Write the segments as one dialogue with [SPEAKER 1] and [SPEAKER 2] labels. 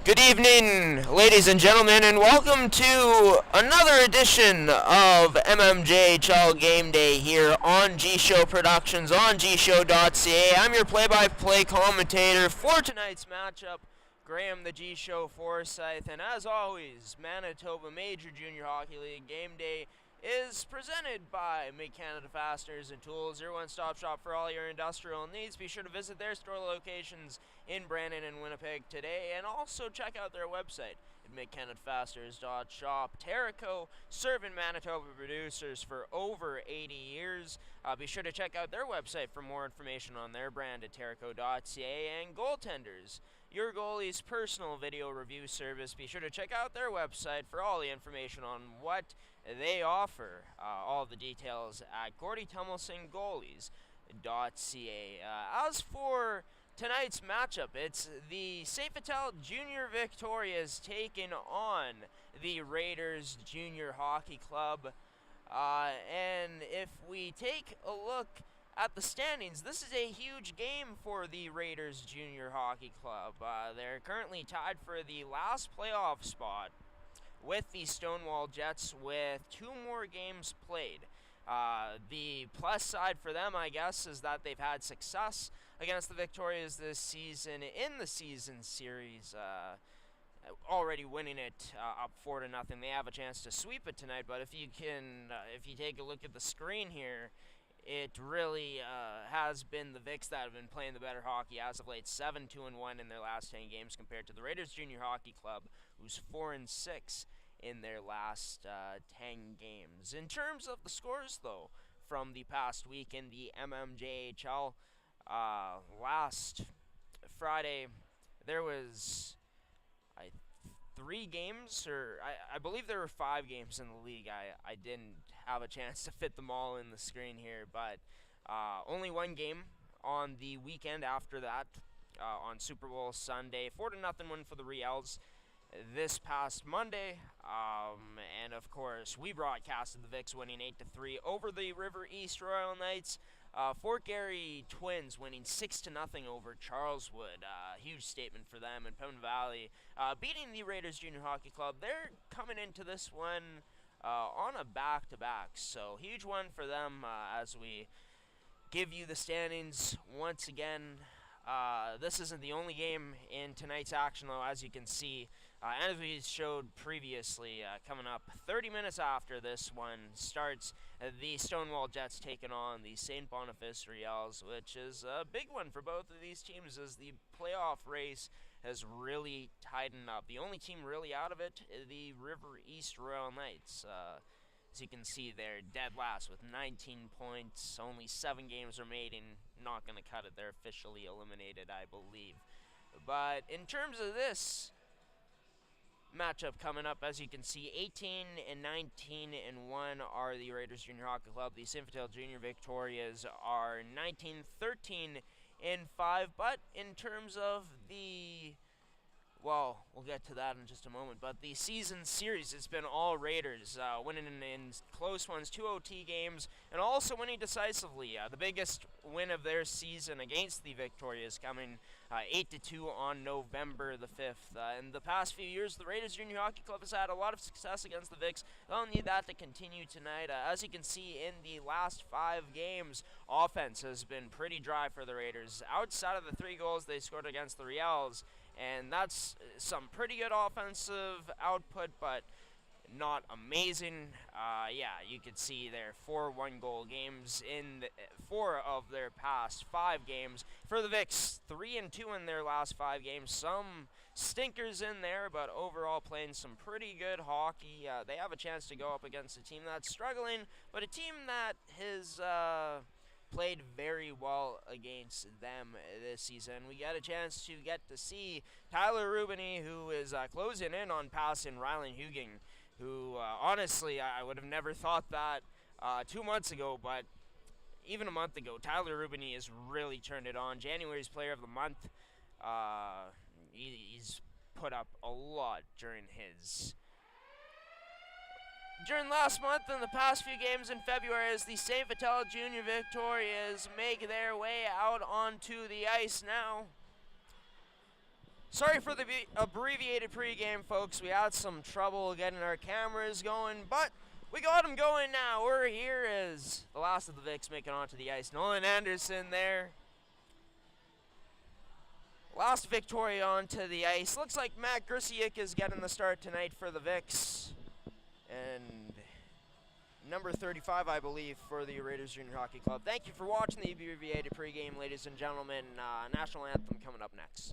[SPEAKER 1] Good evening, ladies and gentlemen, and welcome to another edition of mmjhl Game Day here on G-Show Productions on gshow.ca. I'm your play-by-play commentator for tonight's matchup, Graham the G-Show Forsyth, and as always, Manitoba Major Junior Hockey League Game Day is presented by Mid-Canada Fasteners and Tools, your one-stop shop for all your industrial needs. Be sure to visit their store locations in Brandon and Winnipeg today, and also check out their website at midcanadafasteners.shop. Terrico, serving Manitoba producers for over 80 years. Be sure to check out their website for more information on their brand at terrico.ca. And Goaltenders, your goalie's personal video review service. Be sure to check out their website for all the information on what they offer. All the details at GordyTummelsonGoalies.ca. As for tonight's matchup, it's the St. Vital Junior Victorias taking on the Raiders Junior Hockey Club. And if we take a look at the standings, this is a huge game for the Raiders Junior Hockey Club. They're currently tied for the last playoff spot with the Stonewall Jets with 2 more games played. The plus side for them, I guess, is that they've had success against the Victorias this season in the season series, already winning it up 4-0. They have a chance to sweep it tonight, but if you take a look at the screen here, it really has been the Vics that have been playing the better hockey as of late. 7-2-1 in their last 10 games compared to the Raiders Junior Hockey Club, who's 4-6 in their last 10 games. In terms of the scores, though, from the past week in the mmjhl, last Friday there was 3 games, or I believe there were 5 games in the league. I didn't have a chance to fit them all in the screen here, but only 1 game on the weekend after that, on Super Bowl Sunday. 4-0 win for the Reals this past Monday, and of course we broadcasted the Vics winning 8-3 over the River East Royal Knights. Fort Garry Twins winning 6-0 over Charleswood. Huge statement for them. And Pembina Valley beating the Raiders Junior Hockey Club. They're coming into this one on a back-to-back, so huge one for them as we give you the standings once again. This isn't the only game in tonight's action, though, as you can see. And as we showed previously, coming up 30 minutes after this one starts, the Stonewall Jets taking on the St. Boniface Reals, which is a big one for both of these teams as the playoff race has really tightened up. The only team really out of it is the River East Royal Knights. As you can see, they're dead last with 19 points. Only 7 games remaining. Not going to cut it. They're officially eliminated, I believe. But in terms of this matchup coming up, as you can see, 18-19-1 are the Raiders Junior Hockey Club. The St. Vital Junior Victorias are 19-13-5. But in terms of the, well, we'll get to that in just a moment. But the season series, it's been all Raiders, winning in close ones, 2 OT games, and also winning decisively. The biggest win of their season against the Victorias coming 8-2 on November the 5th. In the past few years, the Raiders Junior Hockey Club has had a lot of success against the Vics. They'll need that to continue tonight. As you can see in the last 5 games, offense has been pretty dry for the Raiders. Outside of the 3 goals they scored against the Reals, and that's some pretty good offensive output, but not amazing. Yeah, you could see there 4 one-goal games in 4 of their past 5 games. For the Vics, 3-2 in their last 5 games. Some stinkers in there, but overall playing some pretty good hockey. They have a chance to go up against a team that's struggling, but a team that has played very well against them this season. We got a chance to get to see Tyler Rubini, who is closing in on passing Rylan Hugin, who honestly I would have never thought that 2 months ago, but even a month ago, Tyler Rubini has really turned it on. January's Player of the Month. He's put up a lot during last month and the past few games in February, as the St. Vital Junior Victorias make their way out onto the ice now. Sorry for the abbreviated pregame, folks. We had some trouble getting our cameras going, but we got them going now. We're here as the last of the Vicks making onto the ice. Nolan Anderson there. Last Victoria onto the ice. Looks like Matt Grisiuk is getting the start tonight for the Vicks. And number 35, I believe, for the Raiders Junior Hockey Club. Thank you for watching the abbreviated pregame, ladies and gentlemen. National Anthem coming up next.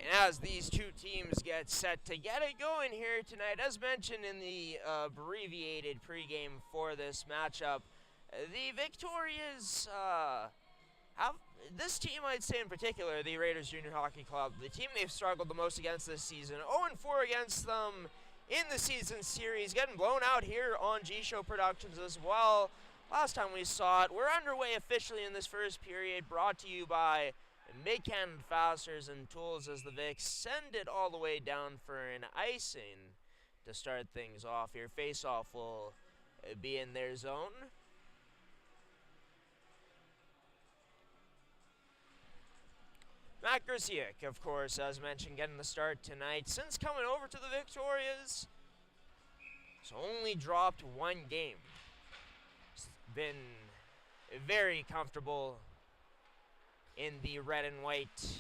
[SPEAKER 1] And as these two teams get set to get it going here tonight, as mentioned in the abbreviated pregame for this matchup, the Victorias have this team, I'd say in particular, the Raiders Junior Hockey Club, the team they've struggled the most against this season. 0-4 against them in the season series, getting blown out here on G-Show Productions as well. Last time we saw it, we're underway officially in this first period, brought to you by Mid-Cannon Fasteners and Tools as the Vicks send it all the way down for an icing to start things off here. Face-off will be in their zone. Matt Grisiuk, of course, as mentioned, getting the start tonight. Since coming over to the Victorias, he's only dropped one game. He's been very comfortable in the red and white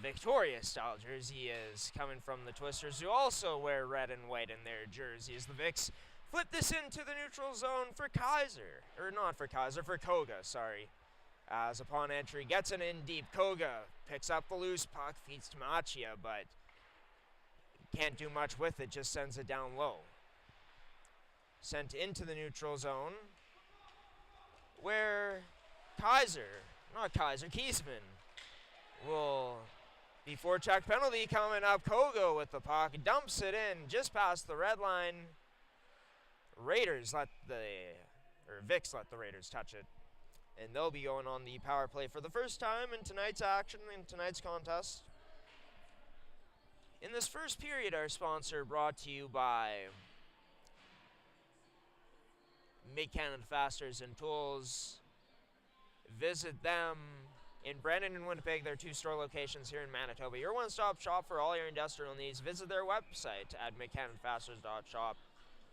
[SPEAKER 1] Victoria style jersey, is coming from the Twisters, who also wear red and white in their jerseys. The Vicks flip this into the neutral zone for Kaiser, or not for Kaiser, for Koga, sorry. As upon entry, gets it in deep. Koga picks up the loose puck, feeds to Machia, but can't do much with it, just sends it down low. Sent into the neutral zone, where Kiesman will be forecheck penalty coming up. Koga with the puck, dumps it in just past the red line. Vicks let the Raiders touch it. And they'll be going on the power play for the first time in tonight's action, in tonight's contest. In this first period, our sponsor brought to you by Mid-Cannon Fasteners and Tools. Visit them in Brandon and Winnipeg, their two store locations here in Manitoba. Your one-stop shop for all your industrial needs. Visit their website at mccannonfasteners.shop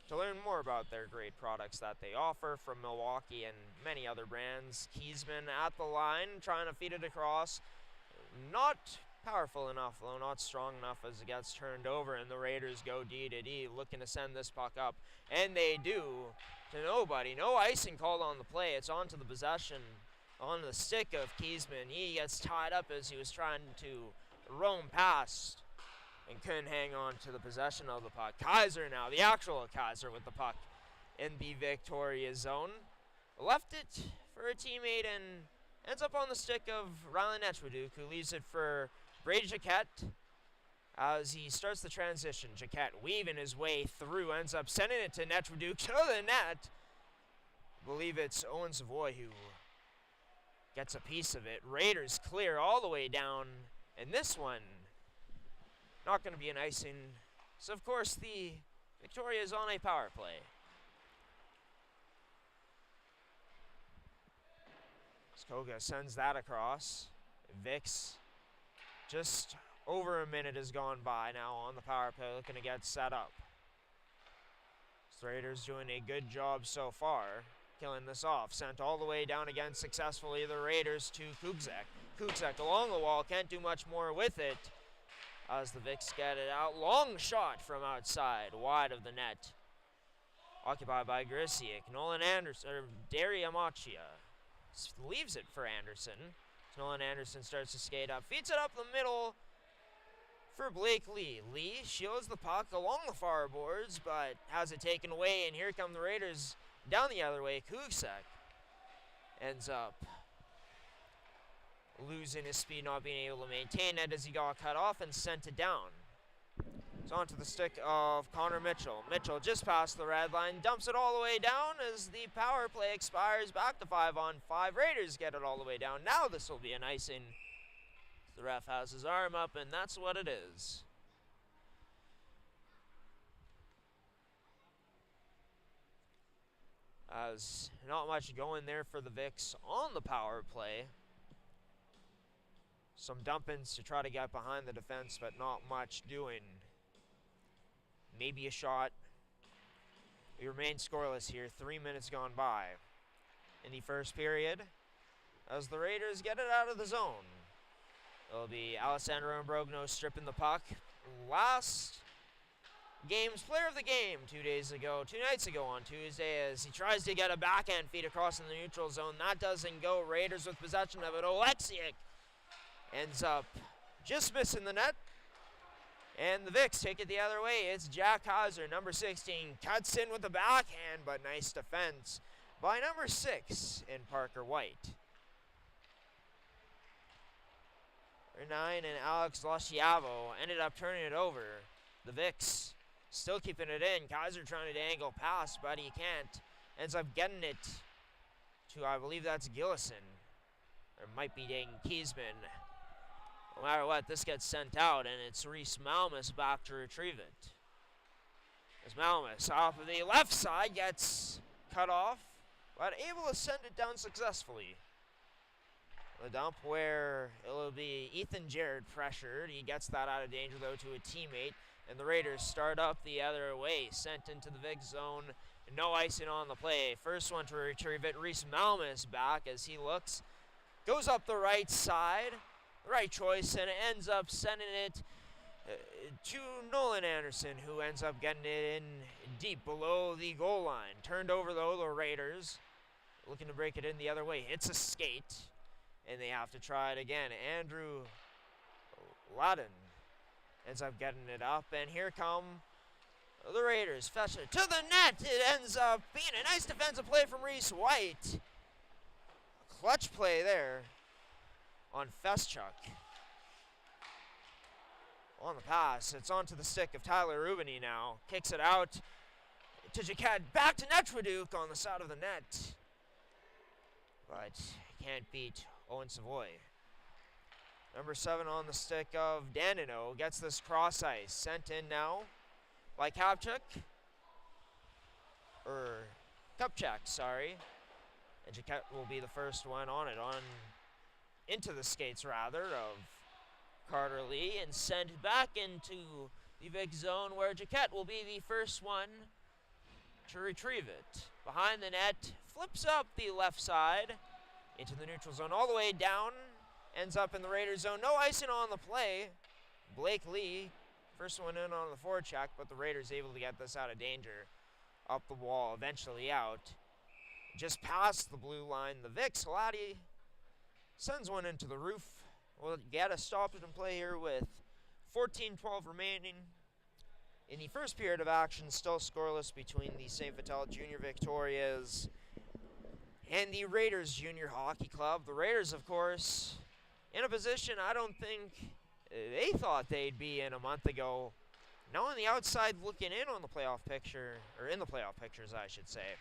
[SPEAKER 1] to learn more about their great products that they offer from Milwaukee and many other brands. Kiesman at the line, trying to feed it across. Not powerful enough, though, not strong enough as it gets turned over, and the Raiders go D-to-D, looking to send this puck up. And they do to nobody. No icing called on the play. It's onto the possession, on the stick of Kiesman. He gets tied up as he was trying to roam past and couldn't hang on to the possession of the puck. Kaiser now, the actual Kaiser with the puck in the Victoria zone. Left it for a teammate and ends up on the stick of Rylan Netchwaduk, who leaves it for Brady Jaquette as he starts the transition. Jaquette weaving his way through, ends up sending it to Netchwaduk to the net. believe it's Owen Savoy who gets a piece of it. Raiders clear all the way down, and this one not going to be an icing. So, of course, the Victoria is on a power play. Skoga sends that across. Vix, just over a minute has gone by now on the power play, looking to get set up. The Raiders doing a good job so far, killing this off. Sent all the way down again successfully, the Raiders to Kugzek. Kugzek along the wall, can't do much more with it as the Vix get it out. Long shot from outside, wide of the net. Occupied by Grisiak. Nolan Anderson, or Derry Amachia, leaves it for Anderson. Nolan Anderson starts to skate up, feeds it up the middle for Blake Lee. Lee shields the puck along the far boards, but has it taken away, and here come the Raiders down the other way. Kugzek ends up losing his speed, not being able to maintain it as he got cut off and sent it down. It's onto the stick of Connor Mitchell. Mitchell just past the red line, dumps it all the way down as the power play expires. Back to 5-on-5. Raiders get it all the way down. Now this will be an icing. The ref has his arm up, and that's what it is. As not much going there for the Vix on the power play. Some dump-ins to try to get behind the defense, but not much doing. Maybe a shot. We remain scoreless here. 3 minutes gone by in the first period as the Raiders get it out of the zone. It'll be Alessandro Ambrogno stripping the puck. Last game's player of the game 2 nights ago on Tuesday, as he tries to get a backhand feed across in the neutral zone. That doesn't go. Raiders with possession of it. Oleksiak ends up just missing the net. And the Vix take it the other way. It's Jack Hauser, number 16, cuts in with the backhand, but nice defense by number 6 in Parker White. Number 9 and Alex Lasciavo ended up turning it over. The Vix still keeping it in. Kaiser trying to angle pass, but he can't. Ends up getting it to, I believe that's Gillison. Or it might be Dayton Kiesman. No matter what, this gets sent out, and it's Reese Malmus back to retrieve it. As Malmus off of the left side gets cut off, but able to send it down successfully. The dump where it'll be Ethan Jarrett pressured. He gets that out of danger, though, to a teammate, and the Raiders start up the other way. Sent into the Vix zone. No icing on the play. First one to retrieve it, Reese Malmus back as he looks. Goes up the right side. Right choice, and it ends up sending it to Nolan Anderson, who ends up getting it in deep below the goal line. Turned over, though, the Raiders looking to break it in the other way. Hits a skate, and they have to try it again. Andrew Ladden ends up getting it up, and here come the Raiders. Fetch it to the net. It ends up being a nice defensive play from Reese White. Clutch play there on Feschuk. On the pass, it's onto the stick of Tyler Rubini now. Kicks it out to Jaquette. Back to Netraduk on the side of the net. But can't beat Owen Savoy. Number 7 on the stick of Danino. Gets this cross ice. Sent in now by Kupchak. Sorry. And Jaquette will be the first one on it. Into the skates, rather, of Carter Lee, and sent back into the big zone where Jaquette will be the first one to retrieve it. Behind the net, flips up the left side into the neutral zone all the way down, ends up in the Raiders zone. No icing on the play. Blake Lee, first one in on the forecheck, but the Raiders able to get this out of danger. Up the wall, eventually out. Just past the blue line, the Vix, Laddie sends one into the roof. We'll get a stoppage in play here with 14-12 remaining. In the first period of action, still scoreless between the St. Vital Junior Victorias and the Raiders Junior Hockey Club. The Raiders, of course, in a position I don't think they thought they'd be in a month ago. Now on the outside looking in on the playoff picture, or in the playoff pictures, I should say.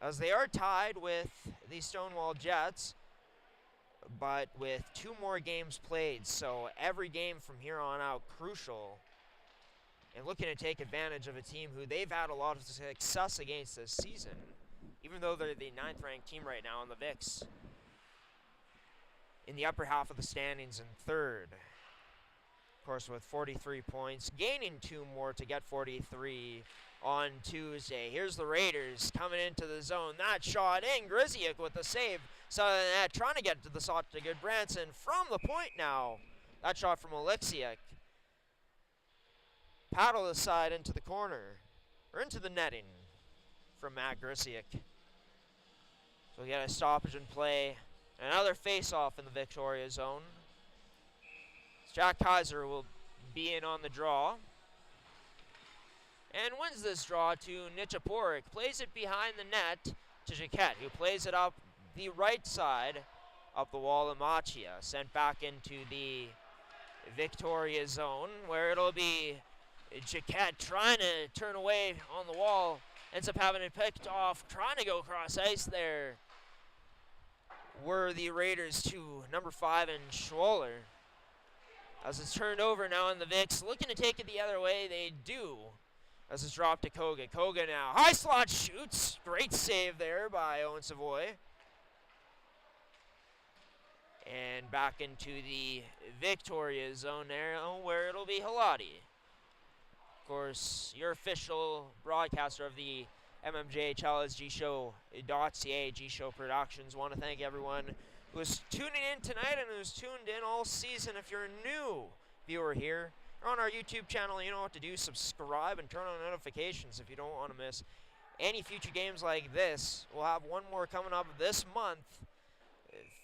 [SPEAKER 1] as they are tied with the Stonewall Jets, but with 2 more games played, so every game from here on out crucial, and looking to take advantage of a team who they've had a lot of success against this season, even though they're the 9th ranked team right now in the VIX. In the upper half of the standings in 3rd. Of course, with 43 points, gaining 2 more to get 43 on Tuesday. Here's the Raiders coming into the zone. That shot in. Griziak with the save. So trying to get to the shot to good Branson from the point now. That shot from Alexiak. Paddle aside into the corner, or into the netting from Matt Griziak. So we get a stoppage in play. Another face-off in the Victoria zone. Jack Kaiser will be in on the draw. And wins this draw to Nichaporik. Plays it behind the net to Jaquette, who plays it up the right side of the wall of Machia. Sent back into the Victoria zone, where it'll be Jaquette trying to turn away on the wall. Ends up having it picked off, trying to go cross ice there. Were the Raiders to number 5 and Schwaller. As it's turned over now in the Vicks, looking to take it the other way, they do. As it's dropped to Koga. Koga now, high slot shoots. Great save there by Owen Savoy. And back into the Victoria zone there, where it'll be Halati. Of course, your official broadcaster of the mmjhl is gshow.ca, G-Show Productions. Want to thank everyone who's tuning in tonight and who's tuned in all season. If you're a new viewer here, you're on our YouTube channel, you know what to do. Subscribe and turn on notifications if you don't want to miss any future games like this. We'll have one more coming up this month,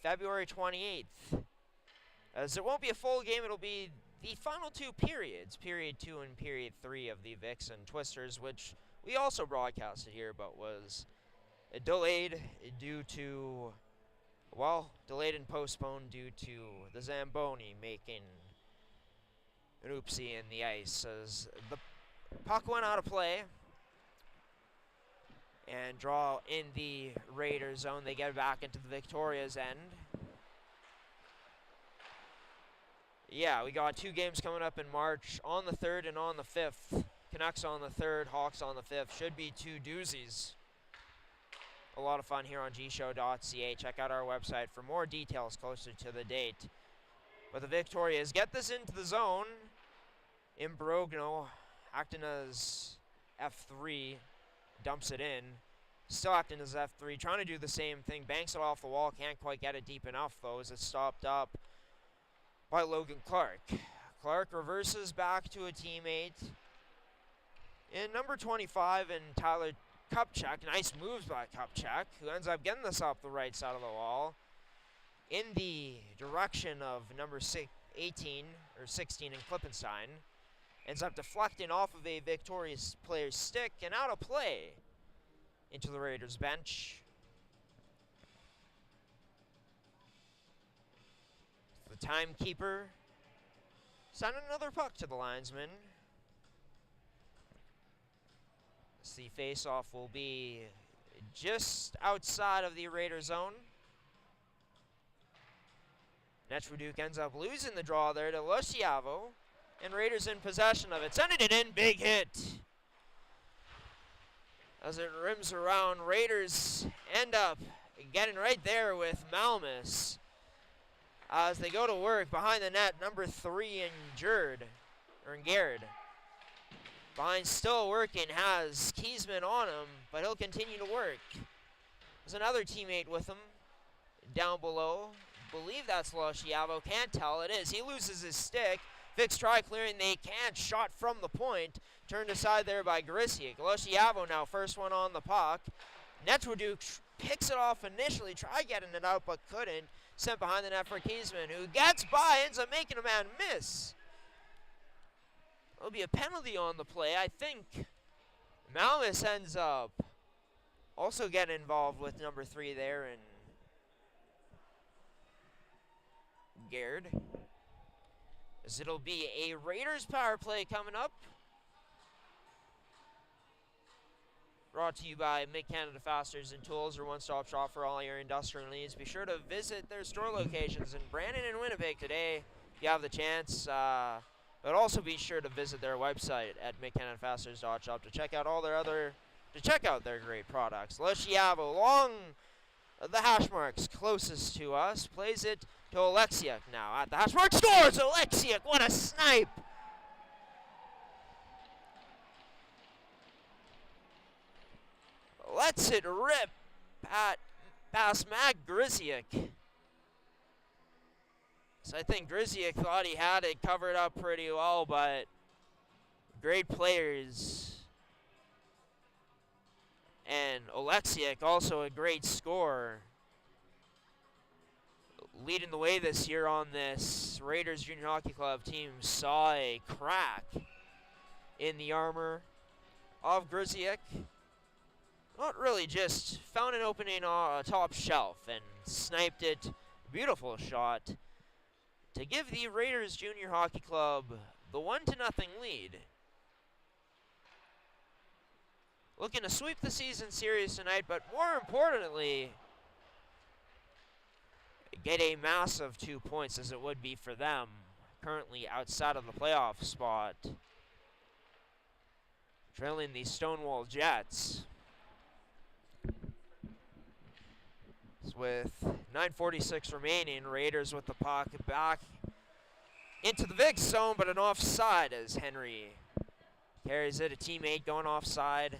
[SPEAKER 1] February 28th. As it won't be a full game, it'll be the final 2 periods, Period 2 and Period 3 of the Vixen Twisters, which we also broadcasted here, but was delayed due to, well, delayed and postponed due to the Zamboni making an oopsie in the ice as the puck went out of play. And draw in the Raiders zone. They get it back into the Victoria's end. Yeah, we got 2 games coming up in March, on the 3rd and on the 5th. Canucks on the 3rd, Hawks on the 5th. Should be 2 doozies. A lot of fun here on gshow.ca. Check out our website for more details closer to the date. But the Victorias get this into the zone. Imbrogno acting as F3, dumps it in. Still acting as F3, trying to do the same thing. Banks it off the wall, can't quite get it deep enough though, as it's stopped up by Logan Clark. Clark reverses back to a teammate in number 25 and Tyler Kupchak. Nice moves by Kupchak, who ends up getting this off the right side of the wall in the direction of number 18 or 16 in Klippenstein. Ends up deflecting off of a Victorious player's stick and out of play into the Raiders bench. The timekeeper sent another puck to the linesman. The face-off will be just outside of the Raider zone. Netruduk ends up losing the draw there to Luciavo, and Raiders in possession of it. Sending it in, big hit. As it rims around, Raiders end up getting right there with Malmus. As they go to work behind the net, number 3 Gerd. Behind, still working, has Kiesman on him, but he'll continue to work. There's another teammate with him down below. Believe that's Luciavo, can't tell, it is. He loses his stick. Vicks try clearing, they can't. Shot from the point. Turned aside there by Grissiak. Luciavo now first one on the puck. Netruduk picks it off initially, tried getting it out but couldn't. Sent behind the net for Kiesman, who gets by, ends up making a man miss. There'll be a penalty on the play, I think. Malmus ends up also getting involved with number 3 there, and Gerd. As it'll be a Raiders power play coming up. Brought to you by Mid-Canada Fasteners and Tools, your one-stop shop for all your industrial needs. Be sure to visit their store locations in Brandon and Winnipeg today if you have the chance. But also be sure to visit their website at midcanadafasteners.shop to check out their great products. Leshiavo, along the hash marks closest to us, plays it to Alexiak now. At the hash mark, scores! Alexiak, what a snipe! Lets it rip past Matt Grzyk. So I think Grzyk thought he had it covered up pretty well, but great players. And Alexiak, also a great scorer. Leading the way this year on this Raiders Junior Hockey Club team, saw a crack in the armor of Grzyk. Not really, just found an opening on a top shelf and sniped it. Beautiful shot to give the Raiders Junior Hockey Club the 1-0 lead. Looking to sweep the season series tonight, but more importantly, get a massive 2 points as it would be for them, currently outside of the playoff spot, trailing the Stonewall Jets. With 9:46 remaining, Raiders with the puck back into the Vic zone, but an offside as Henry carries it. A teammate going offside.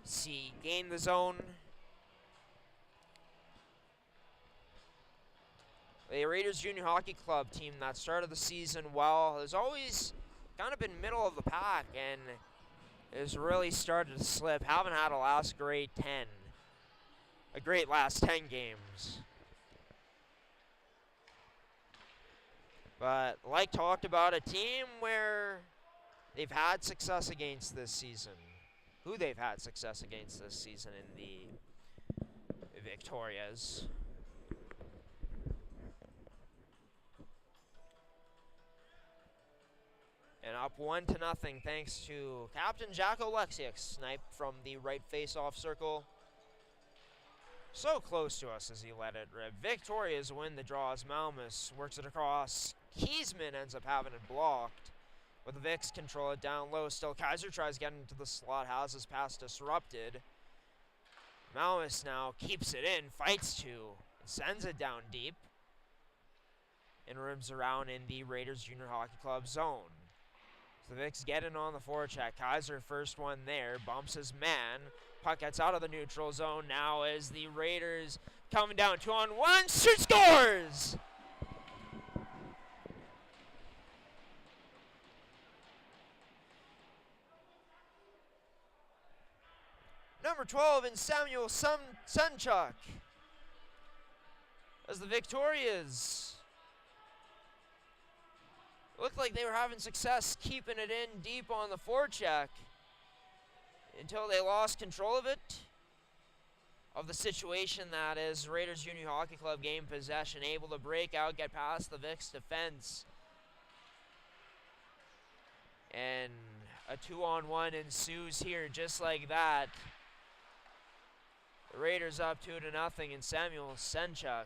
[SPEAKER 1] See, gain the zone. The Raiders Junior Hockey Club team that started the season well has always kind of been middle of the pack and has really started to slip. Haven't had a great last 10 games. But like talked about, a team where they've had success against this season. Who they've had success against this season in the Victorias. And up 1-0 thanks to Captain Jack Alexiak, snipe from the right face-off circle. So close to us as he let it rip. Victoria's win the draw as Malmus works it across. Kiesman ends up having it blocked. But the Vics control it down low. Still, Kaiser tries getting into the slot. Has his pass disrupted. Malmus now keeps it in, fights to, sends it down deep. And rims around in the Raiders Junior Hockey Club zone. So the Vics get in on the forecheck. Kaiser first one there, bumps his man. Puck gets out of the neutral zone now as the Raiders coming down 2-on-1. Scores! Number 12 in Samuel Sunchuk. As the Victorias looked like they were having success keeping it in deep on the forecheck until they lost control of it, of the situation that is. Raiders Junior Hockey Club game possession, able to break out, get past the Vicks defense. And a 2-on-1 ensues here just like that. The Raiders up 2-0, and Samuel Senchuk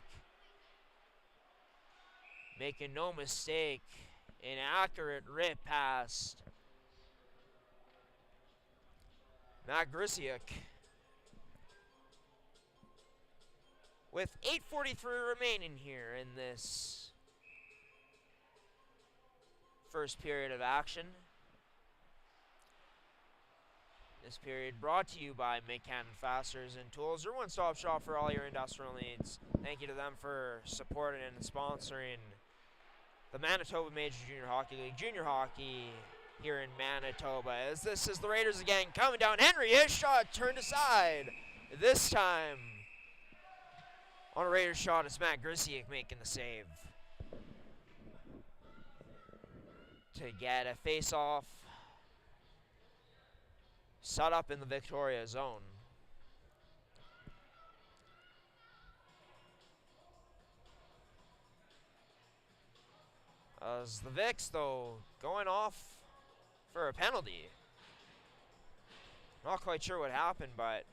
[SPEAKER 1] making no mistake, an accurate rip past Matt Grzyk. With 8:43 remaining here in this first period of action. This period brought to you by Mid-Canada Fasteners and Tools, your one-stop shop for all your industrial needs. Thank you to them for supporting and sponsoring the Manitoba Major Junior Hockey League, junior hockey here in Manitoba. As this is the Raiders again coming down. Henry, his shot turned aside. This time on a Raiders shot, it's Matt Grzyk making the save to get a face-off set up in the Victoria zone. As the Vics, though, going off for a penalty. Not quite sure what happened, but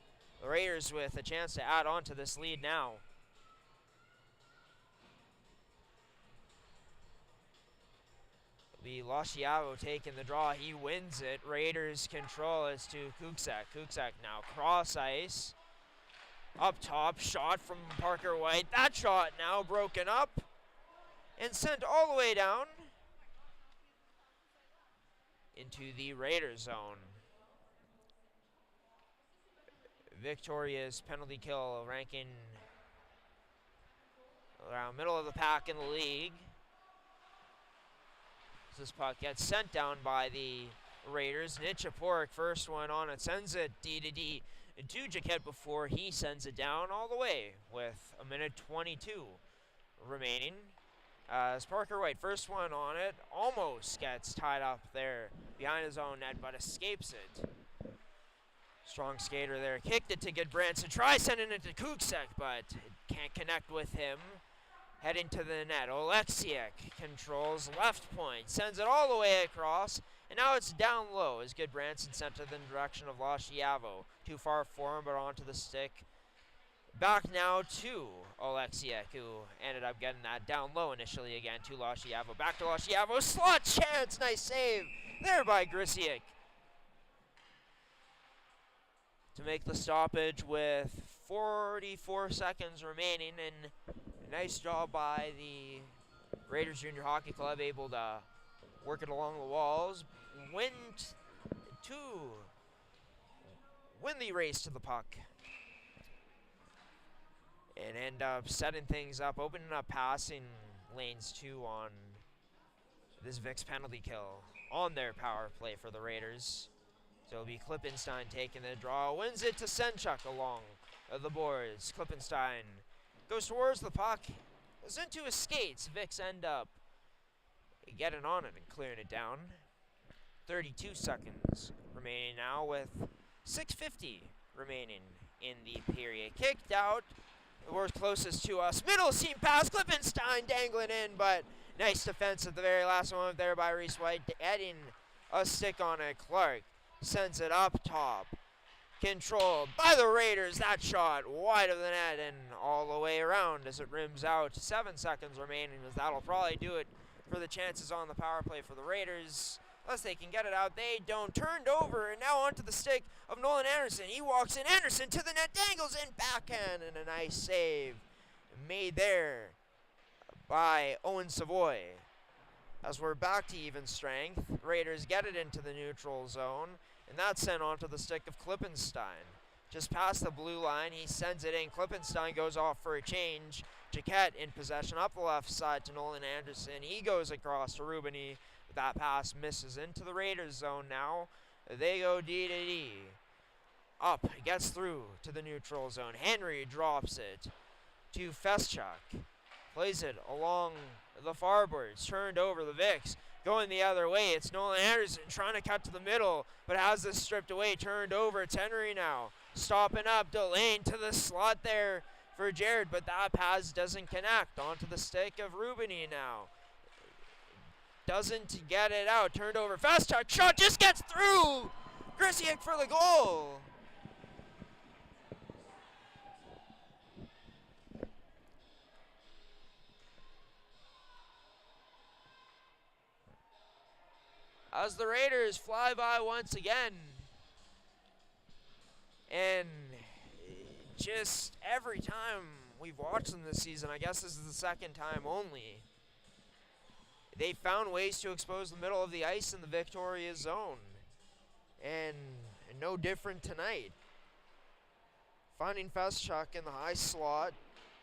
[SPEAKER 1] the Raiders with a chance to add on to this lead now. It'll be Lasciavo taking the draw. He wins it. Raiders control as to Kuksak. Kuksak now cross ice. Up top, shot from Parker White. That shot now broken up and sent all the way down into the Raider zone. Victoria's penalty kill ranking around middle of the pack in the league. As this puck gets sent down by the Raiders. Nichaporek, first one on it, sends it D to Jaquette before he sends it down all the way with a minute 22 remaining. As Parker White, first one on it, almost gets tied up there behind his own net, but escapes it. Strong skater there, kicked it to Goodbranson, tries sending it to Kuksak, but can't connect with him. Heading to the net, Oleksiak controls left point, sends it all the way across, and now it's down low as Goodbranson sent it in the direction of Lasciavo. Too far for him, but onto the stick. Back now to Oleksiak, who ended up getting that down low initially again to Lasciavo. Back to Lasciavo, slot chance, nice save there by Grisiak to make the stoppage with 44 seconds remaining, and a nice job by the Raiders Junior Hockey Club, able to work it along the walls, win the race to the puck, and end up setting things up, opening up passing lanes too on this Vic's penalty kill on their power play for the Raiders. So it'll be Klippenstein taking the draw, wins it to Senchuk along the boards. Klippenstein goes towards the puck, goes into his skates. Vics end up getting on it and clearing it down. 32 seconds remaining now with 6:50 remaining in the period. Kicked out, the worst closest to us. Middle seam pass, Klippenstein dangling in, but nice defense at the very last moment there by Reese White, adding a stick on it. Clark sends it up top. Controlled by the Raiders. That shot wide of the net and all the way around as it rims out. 7 seconds remaining, as that'll probably do it for the chances on the power play for the Raiders. Unless they can get it out. They don't. Turned over and now onto the stick of Nolan Anderson. He walks in. Anderson to the net. Dangles in backhand, and a nice save made there by Owen Savoy. As we're back to even strength, Raiders get it into the neutral zone, and that's sent onto the stick of Klippenstein. Just past the blue line, he sends it in. Klippenstein goes off for a change. Jaquette in possession up the left side to Nolan Anderson. He goes across to Rubini. That pass misses into the Raiders zone now. They go D. Up, gets through to the neutral zone. Henry drops it to Feschuk. Plays it along the far boards. Turned over the Vicks. Going the other way, it's Nolan Anderson trying to cut to the middle, but has this stripped away. Turned over, it's Henry now. Stopping up, Delane to the slot there for Jared, but that pass doesn't connect. Onto the stick of Rubini now. Doesn't get it out. Turned over, fast touch, shot just gets through. Grisiak for the goal. As the Raiders fly by once again. And just every time we've watched them this season, I guess this is the second time only, they found ways to expose the middle of the ice in the Victoria zone. And no different tonight. Finding Feschuk in the high slot,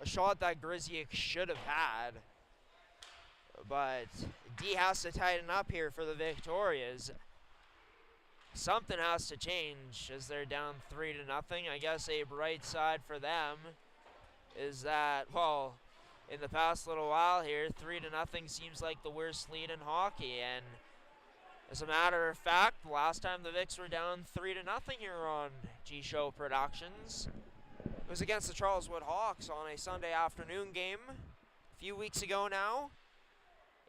[SPEAKER 1] a shot that Grisiak should have had. But D has to tighten up here for the Victorias. Something has to change as they're down 3-0. I guess a bright side for them is that, well, in the past little while here, 3-0 seems like the worst lead in hockey. And as a matter of fact, last time the Vicks were down 3-0 here on G-Show Productions, it was against the Charleswood Hawks on a Sunday afternoon game a few weeks ago now.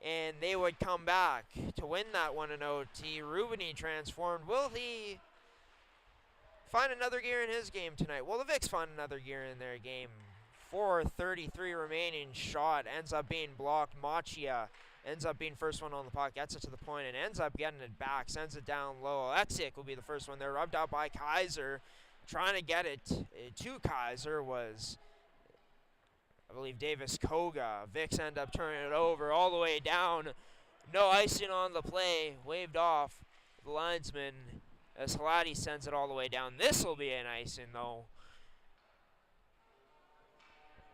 [SPEAKER 1] And they would come back to win that one in OT. Rubini transformed. Will he find another gear in his game tonight. Well, the Vicks find another gear in their game. 4:33 remaining. Shot ends up being blocked. Machia ends up being first one on the puck, gets it to the point, and ends up getting it back, sends it down low. Exic will be the first one there, rubbed out by Kaiser. Trying to get it to Kaiser was, I believe, Davis Koga. Vicks end up turning it over all the way down. No icing on the play, waved off the linesman as Halati sends it all the way down. This will be an icing, though.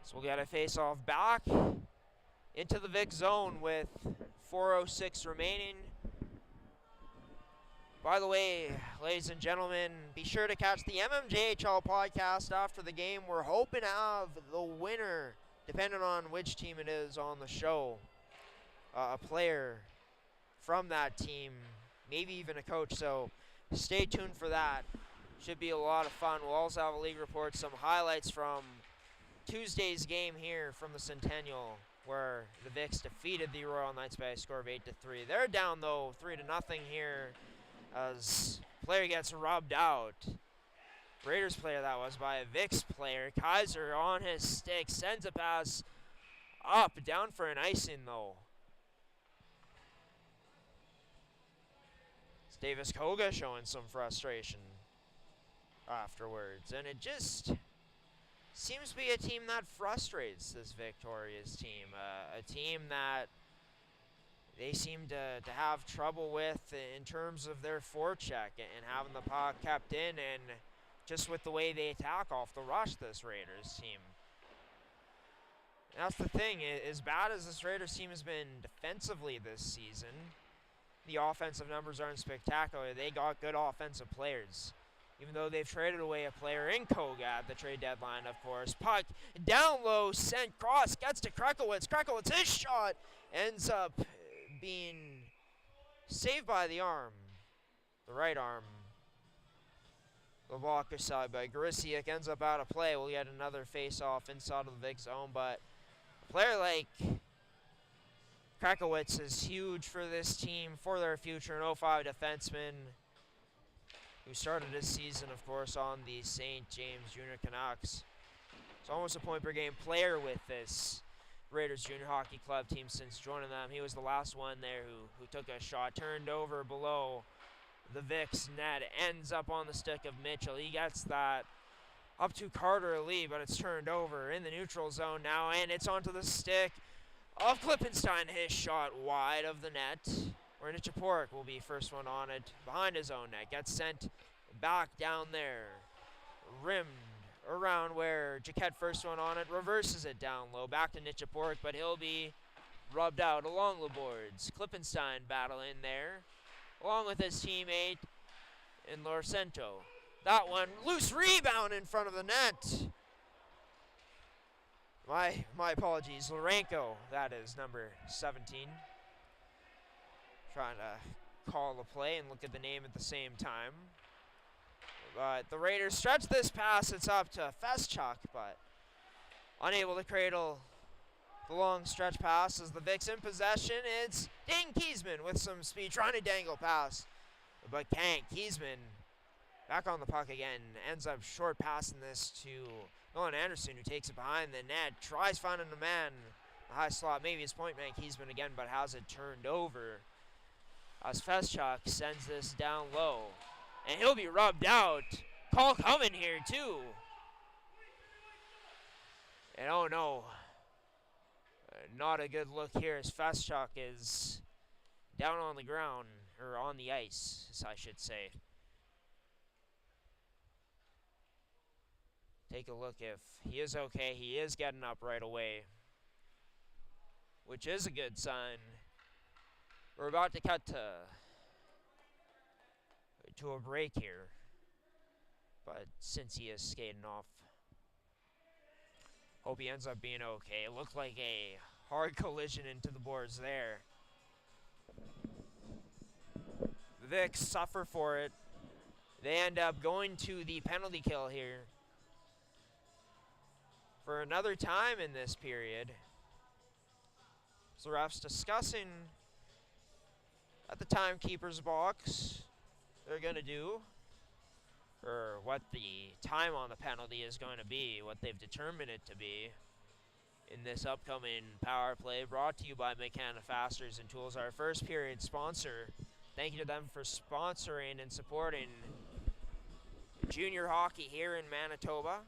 [SPEAKER 1] So we'll get a face-off back into the Vic zone with 4:06 remaining. By the way, ladies and gentlemen, be sure to catch the mmjhl podcast after the game. We're hoping to have the winner, depending on which team it is on the show, a player from that team, maybe even a coach. So stay tuned for that. Should be a lot of fun. We'll also have a league report, some highlights from Tuesday's game here from the Centennial, where the Vicks defeated the Royal Knights by a score of 8-3. They're down, though, 3-0 here as player gets rubbed out. Raiders player that was by a Vicks player. Kaiser on his stick, sends a pass up, down for an icing, though. It's Davis Koga showing some frustration afterwards, and it just seems to be a team that frustrates this Victoria's team. A team that they seem to have trouble with in terms of their forecheck and having the puck kept in, and just with the way they attack off the rush, this Raiders team. And that's the thing, as bad as this Raiders team has been defensively this season, the offensive numbers aren't spectacular. They got good offensive players. Even though they've traded away a player in Koga at the trade deadline, of course. Puck down low, sent cross, gets to Krakowicz. Krakowicz, his shot ends up being saved by the arm, the right arm. The blocker side by Garisiak ends up out of play. We'll get another face-off inside of the Vic zone, but a player like Krakowicz is huge for this team, for their future, an 05 defenseman who started his season, of course, on the St. James Junior Canucks. He's almost a point-per-game player with this Raiders Junior Hockey Club team since joining them. He was the last one there who took a shot, turned over below the Vicks net, ends up on the stick of Mitchell. He gets that up to Carter Lee, but it's turned over in the neutral zone now, and it's onto the stick of Klippenstein. His shot wide of the net, where Nichaporik will be first one on it behind his own net. Gets sent back down there, rimmed around where Jaquette first one on it, reverses it down low, back to Nichaporik, but he'll be rubbed out along the boards. Klippenstein battle in there, along with his teammate in Lorcento. That one, loose rebound in front of the net. My apologies, Lorenko, that is number 17. Trying to call the play and look at the name at the same time. But the Raiders stretch this pass. It's up to Feschuk, but unable to cradle the long stretch pass as the Vicks in possession. It's Dane Kiesman with some speed, trying to dangle pass, but can't. Kiesman back on the puck again, ends up short passing this to Nolan Anderson, who takes it behind the net, tries finding a man, a high slot, maybe his point man Kiesman again, but has it turned over as Feschuk sends this down low. And he'll be rubbed out. Call coming here, too. And oh no, not a good look here as Feschuk is down on the ground, or on the ice, as I should say. Take a look if he is okay. He is getting up right away, which is a good sign. We're about to cut to a break here, but since he is skating off, hope he ends up being okay. It looked like a hard collision into the boards there. The Vicks suffer for it. They end up going to the penalty kill here for another time in this period. So the refs discussing at the timekeeper's box they're going to do. or what the time on the penalty is going to be, what they've determined it to be in this upcoming power play. Brought to you by Fasteners and Tools, our first period sponsor. Thank you to them for sponsoring and supporting junior hockey here in Manitoba,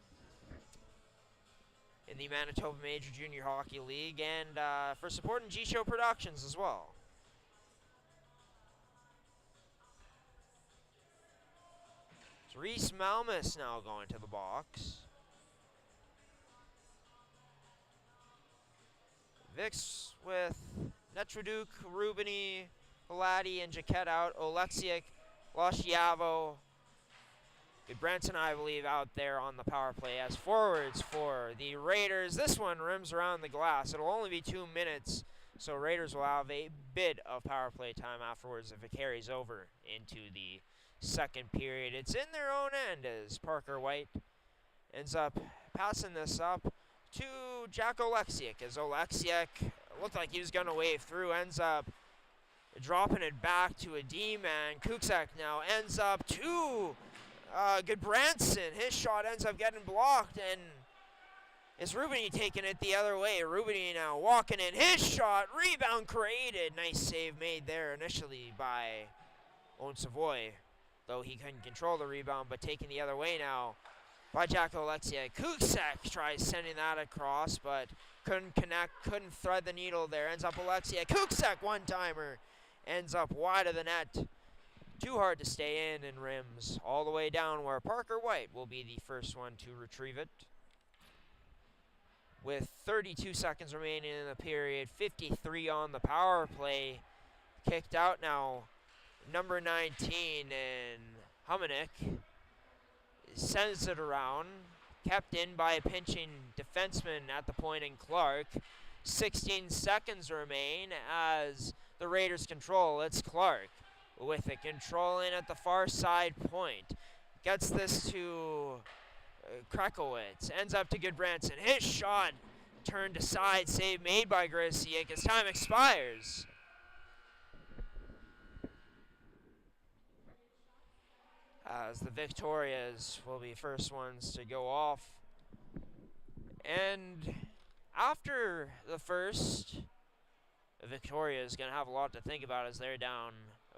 [SPEAKER 1] in the Manitoba Major Junior Hockey League, and for supporting G-Show Productions as well. It's Reese Malmus now going to the box. Vix with Netraduk, Rubini, Galati, and Jaquette out. Oleksiak, Lashiavo, Branson, I believe, out there on the power play as forwards for the Raiders. This one rims around the glass. It'll only be 2 minutes, so Raiders will have a bit of power play time afterwards if it carries over into the second period. It's in their own end as Parker White ends up passing this up to Jack Oleksiak, as Oleksiak looked like he was going to wave through, ends up dropping it back to a D-man. Kuksak now ends up to good Branson. His shot ends up getting blocked, and it's Rubini taking it the other way. Rubini now walking in. His shot, rebound created. Nice save made there initially by Owen Savoy, though he couldn't control the rebound, but taken the other way now by Jack Oleksiak. Kuksak tries sending that across, but couldn't connect, couldn't thread the needle there. Ends up Oleksiak. Kuksak one-timer. Ends up wide of the net. Too hard to stay in and rims all the way down where Parker White will be the first one to retrieve it. With 32 seconds remaining in the period, 53 on the power play. Kicked out now, number 19, and Humanick sends it around. Kept in by a pinching defenseman at the point in Clark. 16 seconds remain as the Raiders control. It's Clark with it, controlling at the far side point. Gets this to Krakowitz. Ends up to Goodbranson. His shot turned aside. Save made by Grisiak as time expires. As the Victorias will be first ones to go off. And after the first, the Victoria is going to have a lot to think about as they're down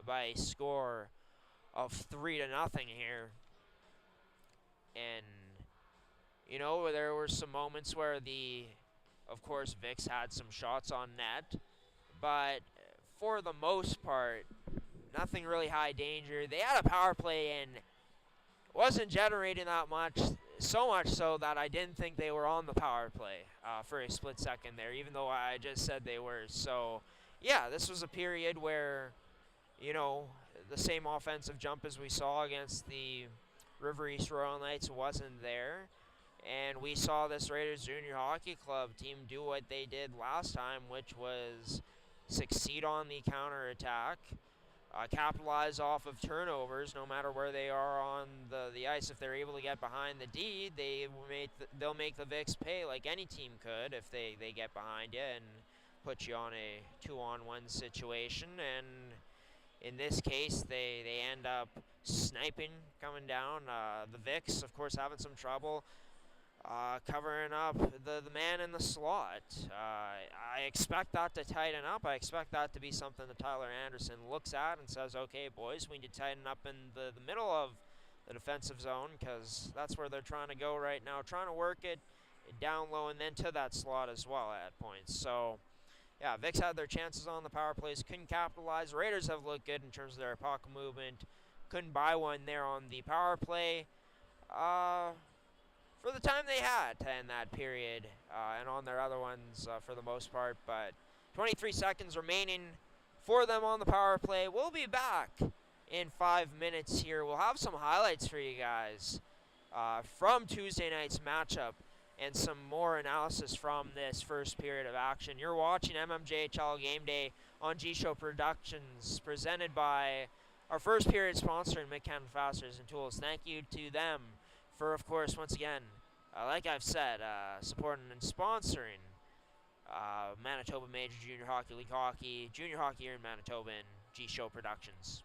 [SPEAKER 1] by a score of 3-0 here. And, you know, there were some moments where of course, Vix had some shots on net, but for the most part, nothing really high danger. They had a power play and wasn't generating that much, so much so that I didn't think they were on the power play for a split second there, even though I just said they were. So, yeah, this was a period where, you know, the same offensive jump as we saw against the River East Royal Knights wasn't there. And we saw this Raiders Junior Hockey Club team do what they did last time, which was succeed on the counterattack, capitalize off of turnovers no matter where they are on the ice. If they're able to get behind the D, they'll make the Vicks pay like any team could if they get behind you and put you on a 2-on-1 situation. And in this case, they end up sniping, coming down. The Vicks, of course, having some trouble covering up the man in the slot. I expect that to tighten up. I expect that to be something that Tyler Anderson looks at and says, okay, boys, we need to tighten up in the middle of the defensive zone, because that's where they're trying to go right now, trying to work it down low and then to that slot as well at points. So, yeah, Vicks had their chances on the power plays, couldn't capitalize. Raiders have looked good in terms of their puck movement. Couldn't buy one there on the power play. For the time they had to end that period, and on their other ones for the most part. But 23 seconds remaining for them on the power play. We'll be back in 5 minutes here. We'll have some highlights for you guys from Tuesday night's matchup and some more analysis from this first period of action. You're watching mmjhl Game Day on G-Show Productions, presented by our first period sponsor, Fasteners and Tools. Thank you to them for, of course, once again, like I've said, supporting and sponsoring Manitoba Major Junior Hockey League hockey, junior hockey here in Manitoba, and G-Show Productions.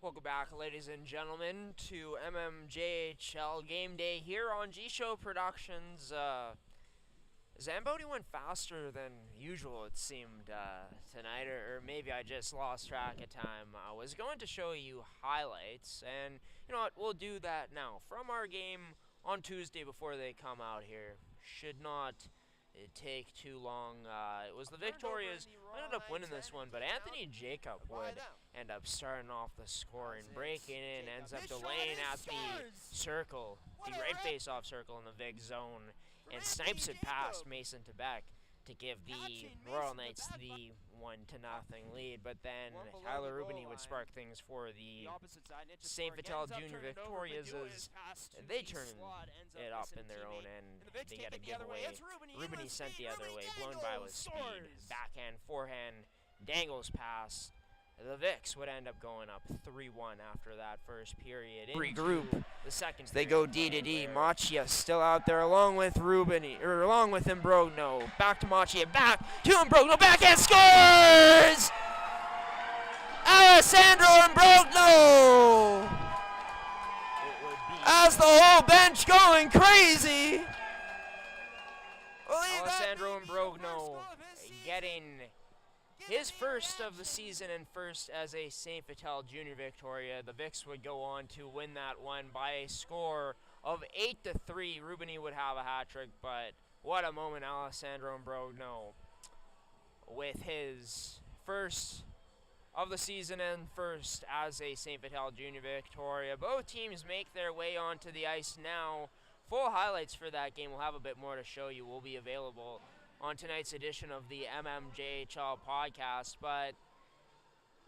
[SPEAKER 1] Welcome back, ladies and gentlemen, to mmjhl Game Day here on G-Show Productions. Zamboni went faster than usual, it seemed, tonight, or maybe I just lost track of time. I was going to show you highlights, and you know what, we'll do that now. From our game on Tuesday before they come out here. Should not take too long. It was the Victorias who ended up winning this one, but Anthony Jacob would end up starting off the score and breaking in, ends up delaying at the circle, the right face-off circle in the Vic zone, and snipes it past Mason Tebek to give the Royal Knights the 1-0 lead. But then Tyler Rubini would spark things for the St. Vital Junior Victorias as they turn it up in their own end. They get a giveaway. Rubini sent the other way, blown by with speed. Backhand, forehand, dangles past. The Vics would end up going up 3-1 after that first period. Regroup. The second they go D to D. Machia still out there along with Rubini, or along with Imbrogno. Back to Machia, back to Imbrogno, backhand scores! Alessandro Imbrogno! As the whole bench going crazy. Alessandro Imbrogno getting his first of the season and first as a St. Vital Junior Victoria. The Vics would go on to win that one by a score of 8-3. Rubini would have a hat trick, but what a moment, Alessandro Imbrogno, with his first of the season and first as a St. Vital Junior Victoria. Both teams make their way onto the ice now. Full highlights for that game. We'll have a bit more to show you. Will be available on tonight's edition of the mmjhl podcast, but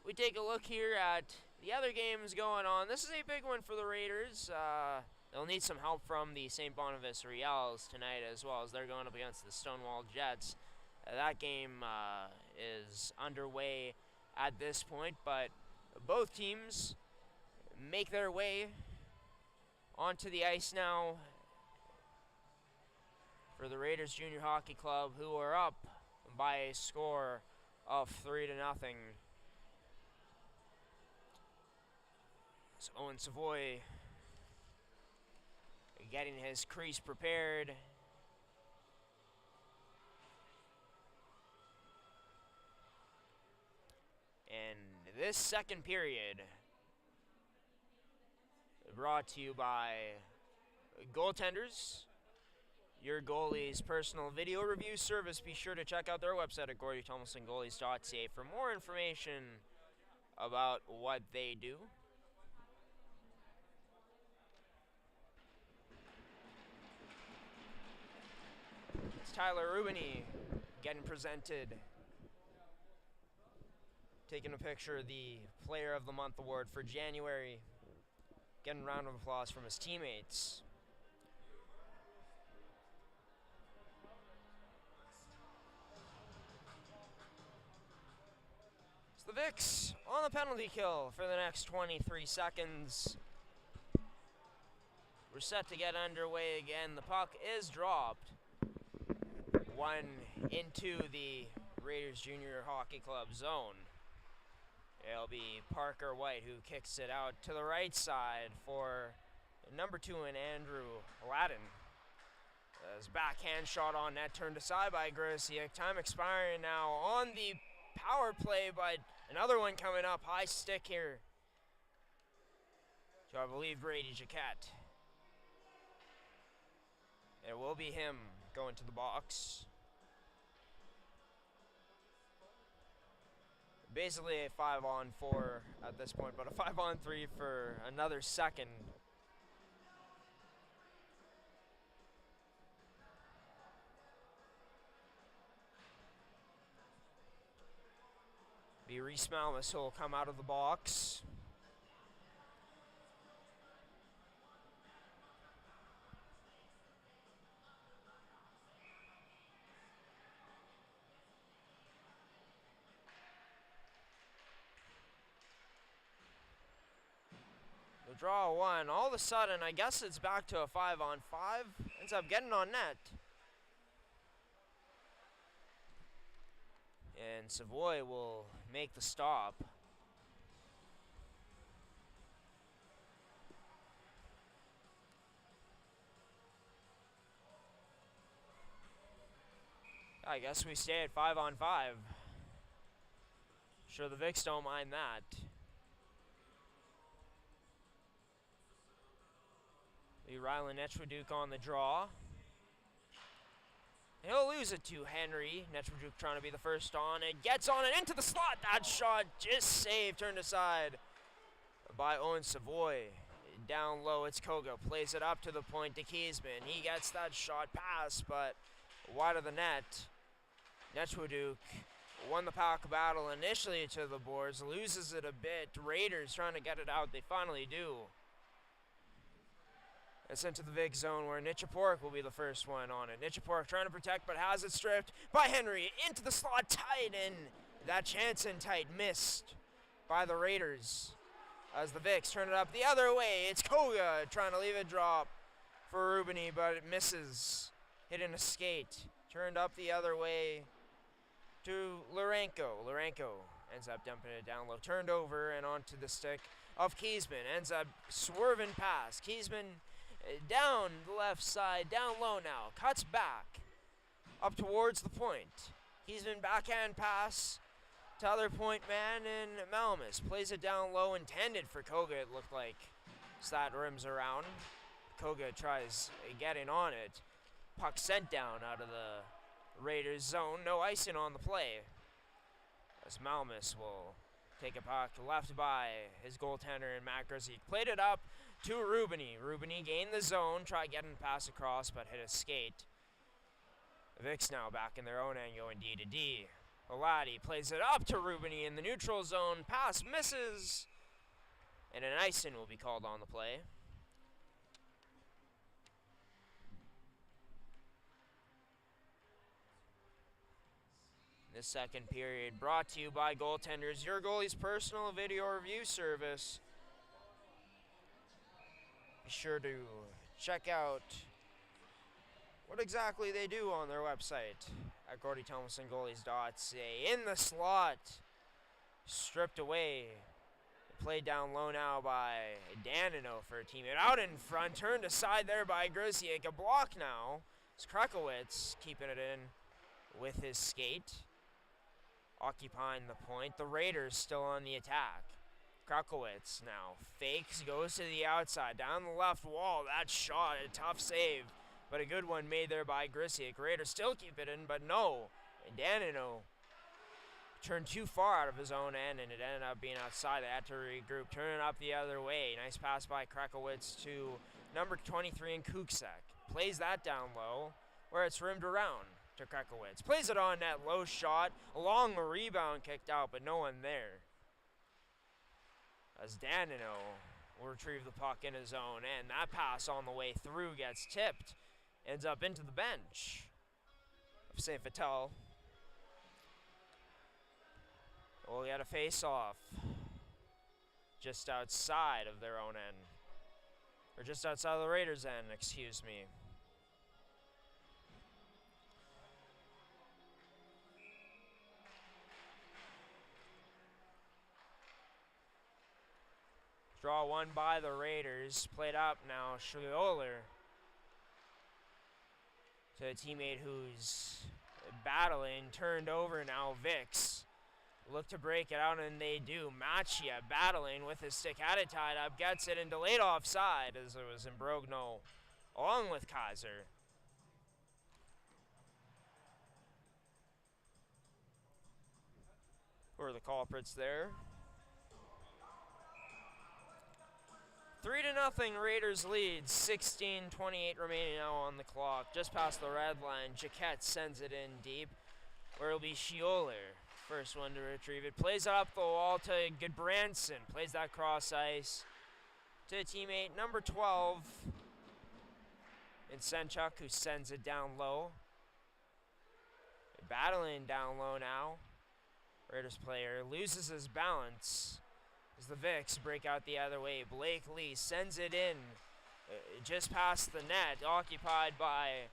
[SPEAKER 1] we take a look here at the other games going on. This is a big one for the Raiders. They'll need some help from the St. Boniface Riels tonight, as well as they're going up against the Stonewall Jets. That game is underway at this point, but both teams make their way onto the ice now. For the Raiders Junior Hockey Club, who are up by a score of 3-0. So Owen Savoy getting his crease prepared. And this second period brought to you by Goaltenders, your goalie's personal video review service. Be sure to check out their website at GordyThomasonGoalies.ca for more information about what they do. It's Tyler Rubini getting presented, taking a picture of the Player of the Month award for January, getting a round of applause from his teammates. The Vics on the penalty kill for the next 23 seconds. We're set to get underway again. The puck is dropped. One into the Raiders Junior Hockey Club zone. It'll be Parker White who kicks it out to the right side for number 2 in Andrew Ladin. His backhand shot on net turned aside by Grosiak. Time expiring now on the power play, but another one coming up. High stick here to, I believe, Brady Jaquette. It will be him going to the box. Basically a 5-on-4 at this point, but a 5-on-3 for another second. The Reese Malmus will come out of the box. The draw one. All of a sudden, I guess it's back to a 5-on-5. Ends up getting on net. And Savoy will make the stop. I guess we stay at 5-on-5. Sure, the Vicks don't mind that. Lee Ryland Nechwaduke on the draw. He'll lose it to Henry. Nechwaduke trying to be the first on it. Gets on it into the slot. That shot just saved, turned aside by Owen Savoy. Down low, it's Koga. Plays it up to the point to Kiesman. He gets that shot pass, but wide of the net. Nechwaduke won the puck battle initially to the boards. Loses it a bit. Raiders trying to get it out. They finally do. It's into the Vic zone where Nichapork will be the first one on it. Nichapork trying to protect but has it stripped by Henry. Into the slot, tight, and that chance in tight missed by the Raiders. As the Vics turn it up the other way, it's Koga trying to leave it drop for Rubini, but it misses. Hitting a skate. Turned up the other way to Lourenco. Lourenco ends up dumping it down low. Turned over and onto the stick of Kiesman. Ends up swerving past. Kiesman down the left side, down low now. Cuts back up towards the point. Kiesman backhand pass to other point man, and Malamus plays it down low, intended for Koga, it looked like. Stat rims around. Koga tries getting on it. Puck sent down out of the Raiders zone. No icing on the play, as Malamus will take a puck left by his goaltender and Matt Grzesiak. Played it up to Rubini. Rubini gained the zone, tried getting the pass across, but hit a skate. The Vicks now back in their own end, going D to D. Belatti plays it up to Rubini in the neutral zone. Pass misses, and an icing will be called on the play. This second period brought to you by Goaltenders, your goalie's personal video review service. Be sure to check out what exactly they do on their website at GordyThomasonGoalies.ca. In the slot, stripped away. Played down low now by Danino for a teammate. Out in front, turned aside there by Grzesiak. A block now. It's Krakowicz keeping it in with his skate. Occupying the point. The Raiders still on the attack. Krakowicz now fakes, goes to the outside, down the left wall. That shot, a tough save, but a good one made there by Grzesiak. Raiders still keep it in, but no. And Danino turned too far out of his own end, and it ended up being outside. They had to regroup, turn it up the other way. Nice pass by Krakowicz to number 23 in Kuksek. Plays that down low, where it's rimmed around to Krakowicz. Plays it on that low shot, a long rebound kicked out, but no one there. As Danino will retrieve the puck in his own end. That pass on the way through gets tipped. Ends up into the bench of St. Vital. We'll get a face-off just outside of their own end. Or just outside of the Raiders' end, excuse me. Draw one by the Raiders. Played up now. Schioler to a teammate who's battling. Turned over now. Vicks look to break it out, and they do. Machia battling with his stick. Had it tied up. Gets it and delayed offside as it was Imbrogno along with Kaiser. Who are the culprits there? 3-0 Raiders lead, 16:28 remaining now on the clock. Just past the red line, Jaquette sends it in deep, where it'll be Schioler, first one to retrieve it. Plays it up the wall to Goodbranson, plays that cross ice to a teammate, number 12, in Senchuk, who sends it down low. Battling down low now. Raiders player loses his balance as the Vicks break out the other way. Blake Lee sends it in just past the net, occupied by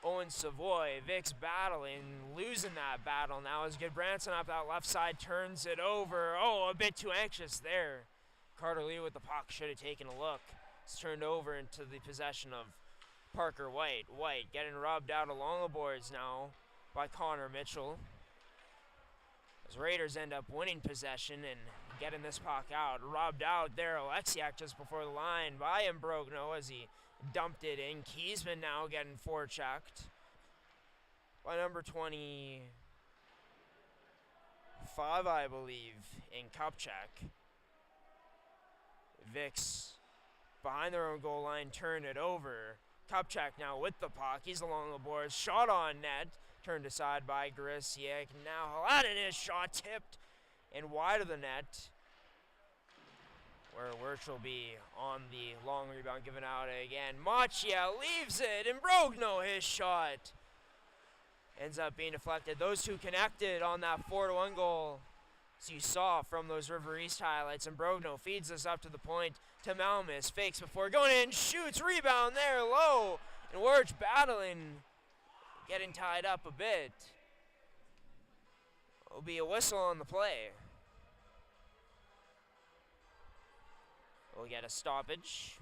[SPEAKER 1] Owen Savoy. Vicks battling, losing that battle now as Goodbranson up that left side turns it over. Oh, a bit too anxious there. Carter Lee with the puck should have taken a look. It's turned over into the possession of Parker White. White getting rubbed out along the boards now by Connor Mitchell. As Raiders end up winning possession and getting this puck out. Rubbed out there, Alexiak just before the line by Imbrogno as he dumped it in. Kiesman now getting forechecked by number 25, I believe, in Kupchak. Vicks behind their own goal line, turn it over. Kupchak now with the puck. He's along the boards. Shot on net. Turned aside by Grisiak. Now Haladin is shot tipped and wide of the net, where Wirch will be on the long rebound given out again. Machia leaves it, and Brogno, his shot ends up being deflected. Those two connected on that 4-1 goal, as you saw from those River East highlights. And Brogno feeds us up to the point to Malmus. Fakes before going in, shoots, rebound there low, and Wirch battling, getting tied up a bit. Will be a whistle on the play. We'll get a stoppage.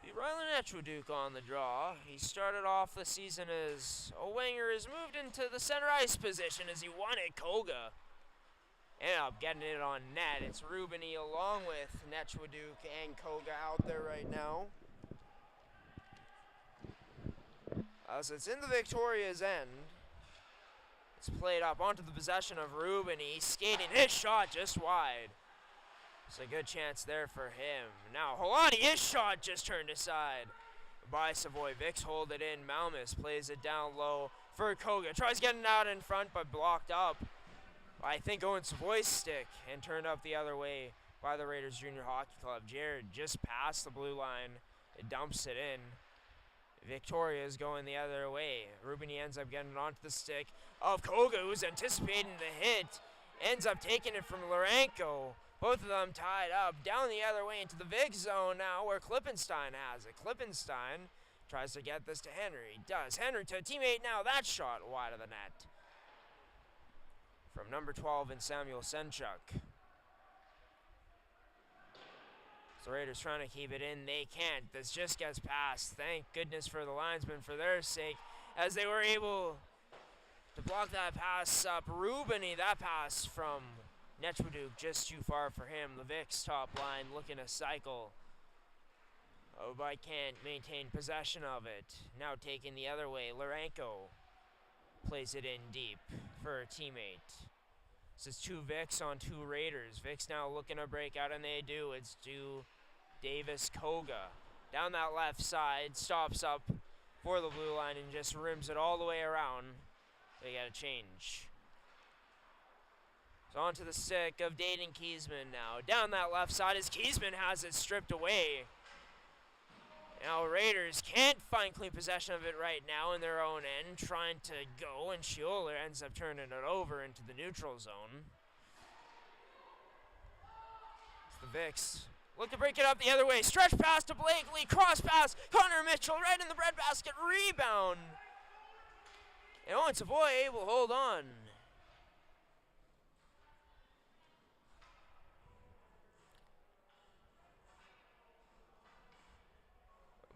[SPEAKER 1] Be Rylan Etchwaduke on the draw. He started off the season as a winger, has moved into the center ice position as he wanted Koga. Ended up getting it on net. It's Rubini along with Netchwaduke and Koga out there right now. As it's in the Victoria's end. It's played up onto the possession of Rubini. Skating his shot just wide. It's a good chance there for him. Now Holani, his shot just turned aside by Savoy. Vicks hold it in. Malmus plays it down low for Koga. Tries getting out in front but blocked up. I think Owen Savoy's stick and turned up the other way by the Raiders Junior Hockey Club. Jared just past the blue line. It dumps it in. Victoria is going the other way. Rubini ends up getting it onto the stick of Koga, who's anticipating the hit. Ends up taking it from Larenko. Both of them tied up. Down the other way into the Vic zone now where Klippenstein has it. Klippenstein tries to get this to Henry. Does. Henry to a teammate now. That shot wide of the net. From number 12 in Samuel Senchuk. So Raiders trying to keep it in. They can't. This just gets past. Thank goodness for the linesmen for their sake, as they were able to block that pass up. Rubini, that pass from Netchwaduke just too far for him. The Vicks top line looking to cycle. Oh, but can't maintain possession of it. Now taking the other way. Larenko plays it in deep for a teammate. This is two Vicks on two Raiders. Vicks now looking to break out, and they do. It's to Davis Koga. Down that left side, stops up for the blue line and just rims it all the way around. They got to change. So onto the stick of Dayton Kiesman now. Down that left side as Kiesman has it stripped away. Now Raiders can't find clean possession of it right now in their own end, trying to go, and Schioler ends up turning it over into the neutral zone. It's the Vicks. Look to break it up the other way. Stretch pass to Blakely. Cross pass. Connor Mitchell right in the breadbasket. Rebound. And Owen Savoy will hold on.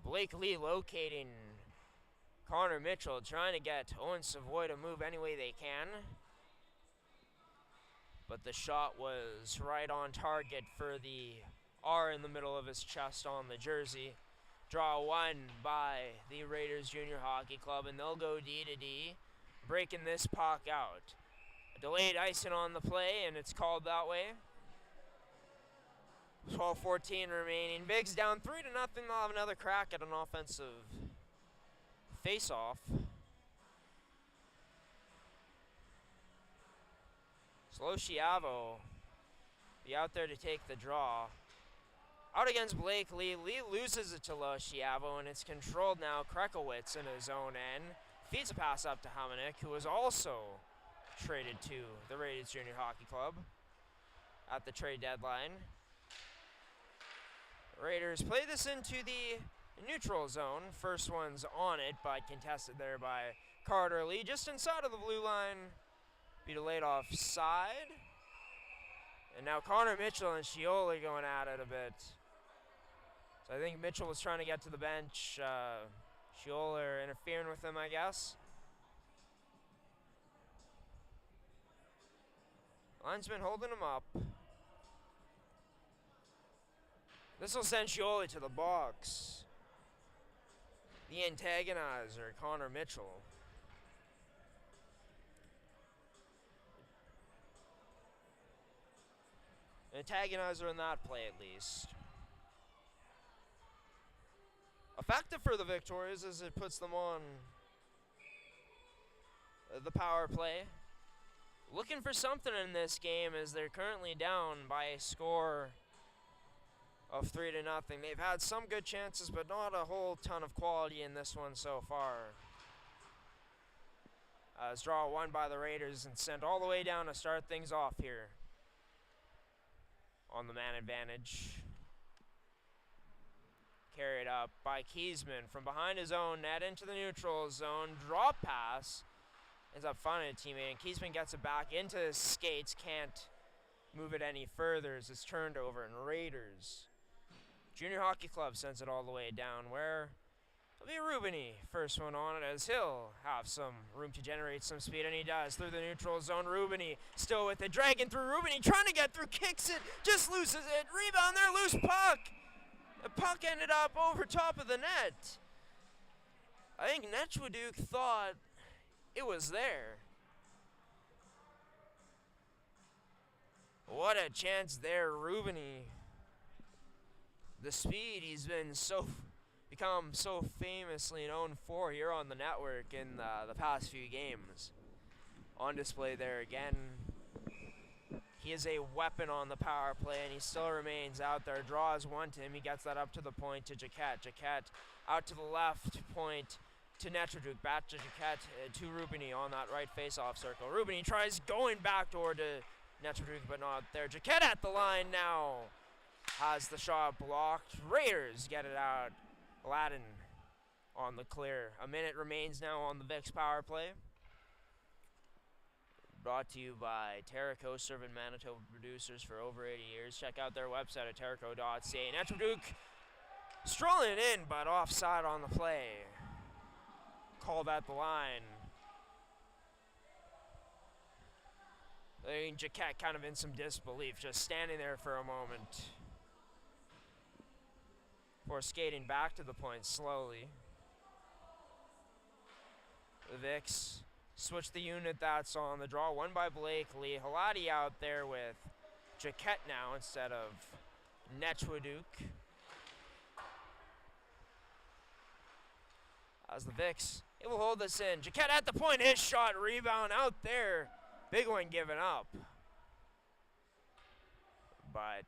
[SPEAKER 1] Blakely locating Connor Mitchell, trying to get Owen Savoy to move any way they can. But the shot was right on target for the R in the middle of his chest on the jersey. Draw one by the Raiders Junior Hockey Club, and they'll go D to D, breaking this puck out. A delayed icing on the play, and it's called that way. 12-14 remaining. Bigs down 3-0. They'll have another crack at an offensive face-off. Sloshiavo be out there to take the draw. Out against Blakely. Lee loses it to Loshiavo, and it's controlled now. Krekowitz in his own end. Feeds a pass up to Hamanek, who was also traded to the Raiders Junior Hockey Club at the trade deadline. Raiders play this into the neutral zone. First one's on it, but contested there by Carter Lee. Just inside of the blue line. Be delayed offside. And now Connor Mitchell and Scioli going at it a bit. So I think Mitchell was trying to get to the bench. Scioli interfering with him, I guess. Linesman holding him up. This will send Scioli to the box. The antagonizer, Connor Mitchell. Antagonizer in that play, at least. Effective for the Victorias as it puts them on the power play. Looking for something in this game as they're currently down by a score of 3-0. They've had some good chances, but not a whole ton of quality in this one so far. As draw won by the Raiders and sent all the way down to start things off here on the man advantage. Carried up by Kiesman from behind his own net into the neutral zone. Drop pass. Ends up finding a teammate, and Kiesman gets it back into his skates. Can't move it any further as it's turned over, and Raiders Junior Hockey Club sends it all the way down where it'll be Rubini first one on it as he'll have some room to generate some speed, and he does through the neutral zone. Rubini still with it, dragging through. Rubini trying to get through, kicks it, just loses it. Rebound there, loose puck. The puck ended up over top of the net. I think Nechwaduk thought it was there. What a chance there, Rubini. The speed he's been become so famously known for here on the network in the past few games. On display there again. He is a weapon on the power play, and he still remains out there. Draws one to him. He gets that up to the point to Jaquette. Jaquette out to the left point to Nechwaduk. Back to Jaquette to Rubini on that right face-off circle. Rubini tries going back door to Nechwaduk, but not there. Jaquette at the line now. Has the shot blocked. Raiders get it out. Gladden on the clear. A minute remains now on the Vicks power play. Brought to you by Terraco, serving Manitoba producers for over 80 years. Check out their website at terraco.ca. Nechwaduk strolling in, but offside on the play. Called at the line. I think Jaquette kind of in some disbelief, just standing there for a moment. Before skating back to the point slowly. The Vicks switch the unit that's on the draw. Won by Blakely. Halati out there with Jaquette now instead of Nechwaduk. As the Vicks, it will hold this in. Jaquette at the point. His shot, rebound out there. Big one given up. But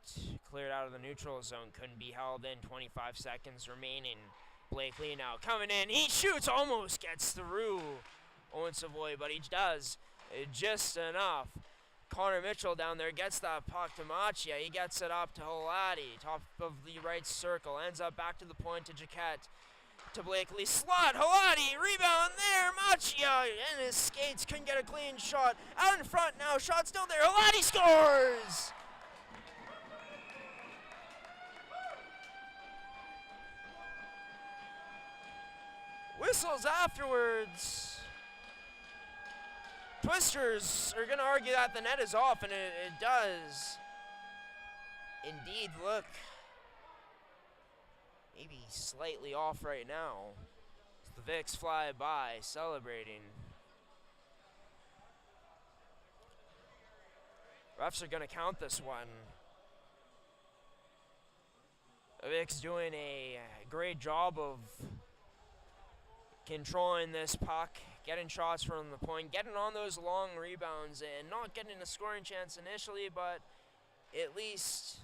[SPEAKER 1] cleared out of the neutral zone. Couldn't be held in. 25 seconds remaining. Blakely now coming in. He shoots, almost gets through Owen Savoy, but he does just enough. Connor Mitchell down there gets that puck to Machia. He gets it up to Halati. Top of the right circle. Ends up back to the point to Jaquette. To Blakely. Slot. Halati. Rebound there. Machia and his skates couldn't get a clean shot. Out in front now. Shot still there. Halati scores! Whistles afterwards. Twisters are going to argue that the net is off, and it does indeed look maybe slightly off right now. The Vicks fly by, celebrating. Refs are going to count this one. The Vicks doing a great job of controlling this puck, getting shots from the point, getting on those long rebounds, and not getting a scoring chance initially, but at least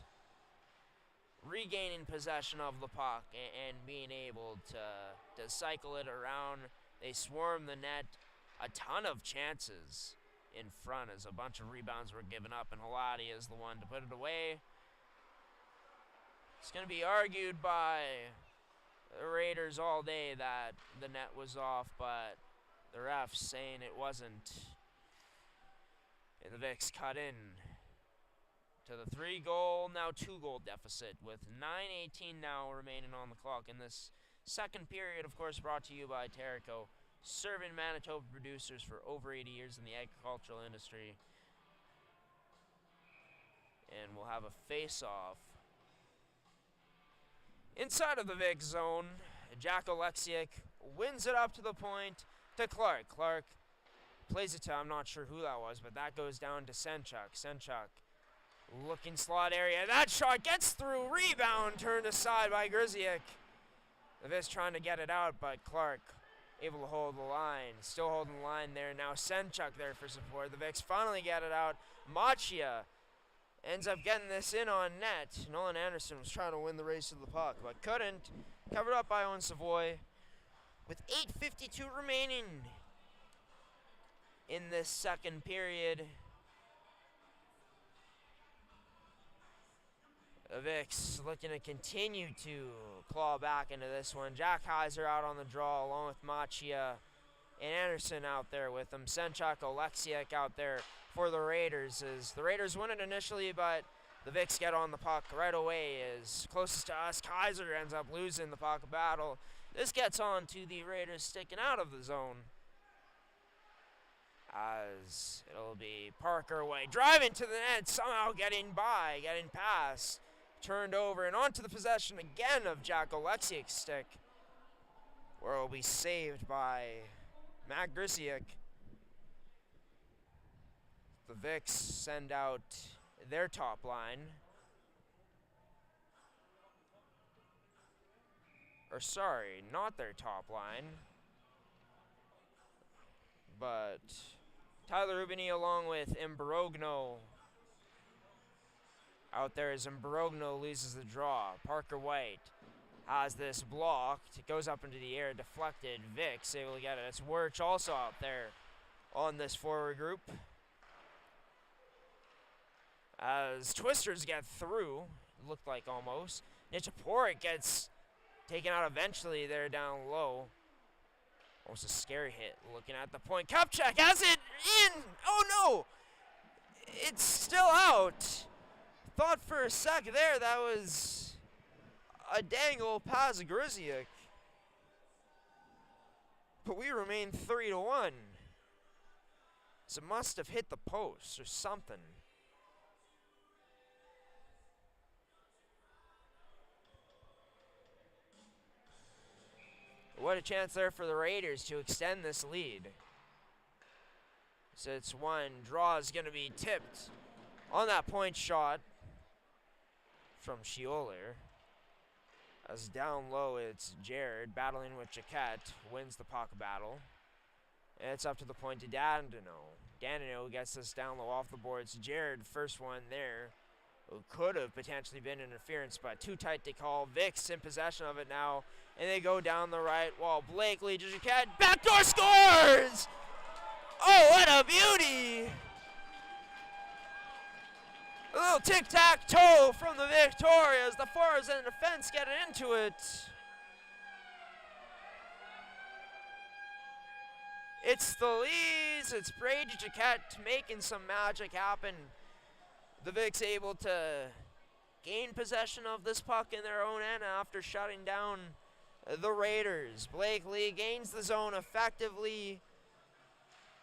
[SPEAKER 1] regaining possession of the puck and being able to cycle it around. They swarm the net. A ton of chances in front as a bunch of rebounds were given up, and Halati is the one to put it away. It's going to be argued by the Raiders all day that the net was off, but the refs saying it wasn't. And the Vicks cut in to the 3-goal, now 2-goal deficit with 9:18 now remaining on the clock in this second period, of course, brought to you by Terrico, serving Manitoba producers for over 80 years in the agricultural industry. And we'll have a face-off inside of the Vic zone. Jack Oleksiak wins it up to the point to Clark. Clark plays it to, I'm not sure who that was, but that goes down to Senchuk. Senchuk looking slot area. That shot gets through. Rebound turned aside by Grzyk. The Vics trying to get it out, but Clark able to hold the line. Still holding the line there. Now Senchuk there for support. The Vics finally get it out. Machia ends up getting this in on net. Nolan Anderson was trying to win the race to the puck, but couldn't. Covered up by Owen Savoy with 8:52 remaining in this second period. The Vics looking to continue to claw back into this one. Jack Heiser out on the draw along with Machia and Anderson out there with them. Senchuk, Oleksiak out there for the Raiders. As the Raiders win it initially, but the Vics get on the puck right away. As closest to us, Kaiser ends up losing the puck battle. This gets on to the Raiders sticking out of the zone. As it'll be Parker Way driving to the net, somehow getting by, getting past. Turned over and onto the possession again of Jack Oleksiak's stick, where it will be saved by Matt Grzyk. The Vics send out their top line. Or sorry, not their top line. But Tyler Rubini along with Imbrogno out there as Imbrogno loses the draw. Parker White has this blocked. It goes up into the air, deflected. Vic's able to get it. It's Wirch also out there on this forward group. As Twisters get through, looked like almost. Nichaporik gets taken out eventually there down low. Almost a scary hit. Looking at the point. Kupchak has it in! Oh no! It's still out. Thought for a sec there that was a dangle past Grzyk. But we remain 3-1. So it must have hit the post or something. What a chance there for the Raiders to extend this lead. So it's one. Draw is going to be tipped on that point shot from Schioler. As down low, it's Jared battling with Jaquette, wins the puck battle. And it's up to the point to Dandino. Dandino gets this down low off the boards. Jared, first one there. Who could have potentially been interference, but too tight to call. Vic's in possession of it now, and they go down the right wall. Blakely to Jaquette, backdoor scores! Oh, what a beauty! A little tic-tac-toe from the Victorias. The forwards and the defense get into it. It's the Lees, it's Brady Jaquette making some magic happen. The Vics able to gain possession of this puck in their own end after shutting down the Raiders. Blakely gains the zone effectively,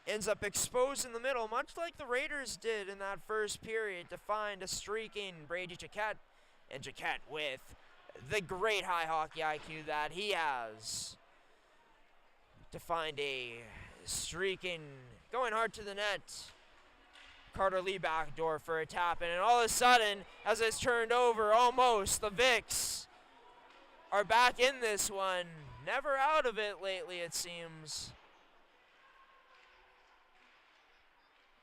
[SPEAKER 1] ends up exposed in the middle, much like the Raiders did in that first period, to find a streaking Brady Jaquette. And Jaquette with the great high hockey IQ that he has to find a streaking, going hard to the net. Carter Lee backdoor for a tap, and all of a sudden, as it's turned over, almost, the Vics are back in this one. Never out of it lately, it seems.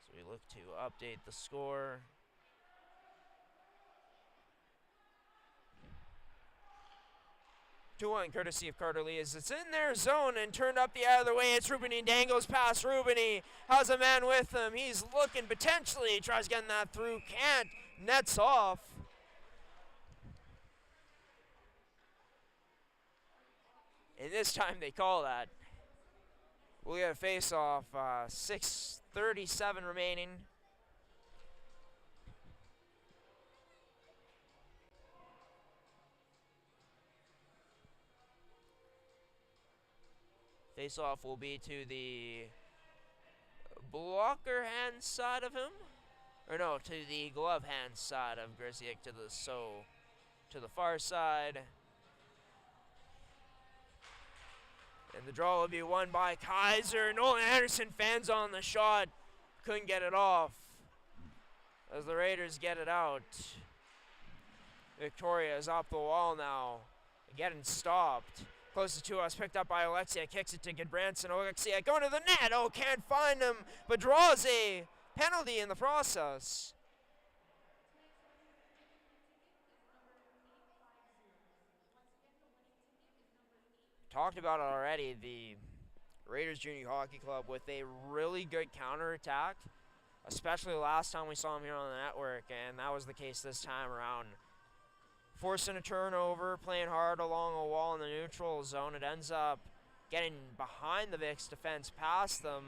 [SPEAKER 1] So we look to update the score. Two-one courtesy of Carter Lee as it's in their zone and turned up the other way. It's Rubini, dangles past Rubini, has a man with him. He's looking potentially, tries getting that through, can't, nets off. And this time they call that. We'll get a face-off, 6:37 remaining. Face-off will be to the blocker hand side of him. Or no, to the glove hand side of Grisiak to the far side. And the draw will be won by Kaiser. Nolan Anderson fans on the shot. Couldn't get it off as the Raiders get it out. Victoria is up the wall now, getting stopped. Closest to us, picked up by Alexia, kicks it to Goodbranson. Alexia going to the net. Oh, can't find him, but draws a penalty in the process. Talked about it already, the Raiders Junior Hockey Club with a really good counterattack, especially last time we saw them here on the network, and that was the case this time around. Forcing a turnover, playing hard along a wall in the neutral zone. It ends up getting behind the Vicks defense past them.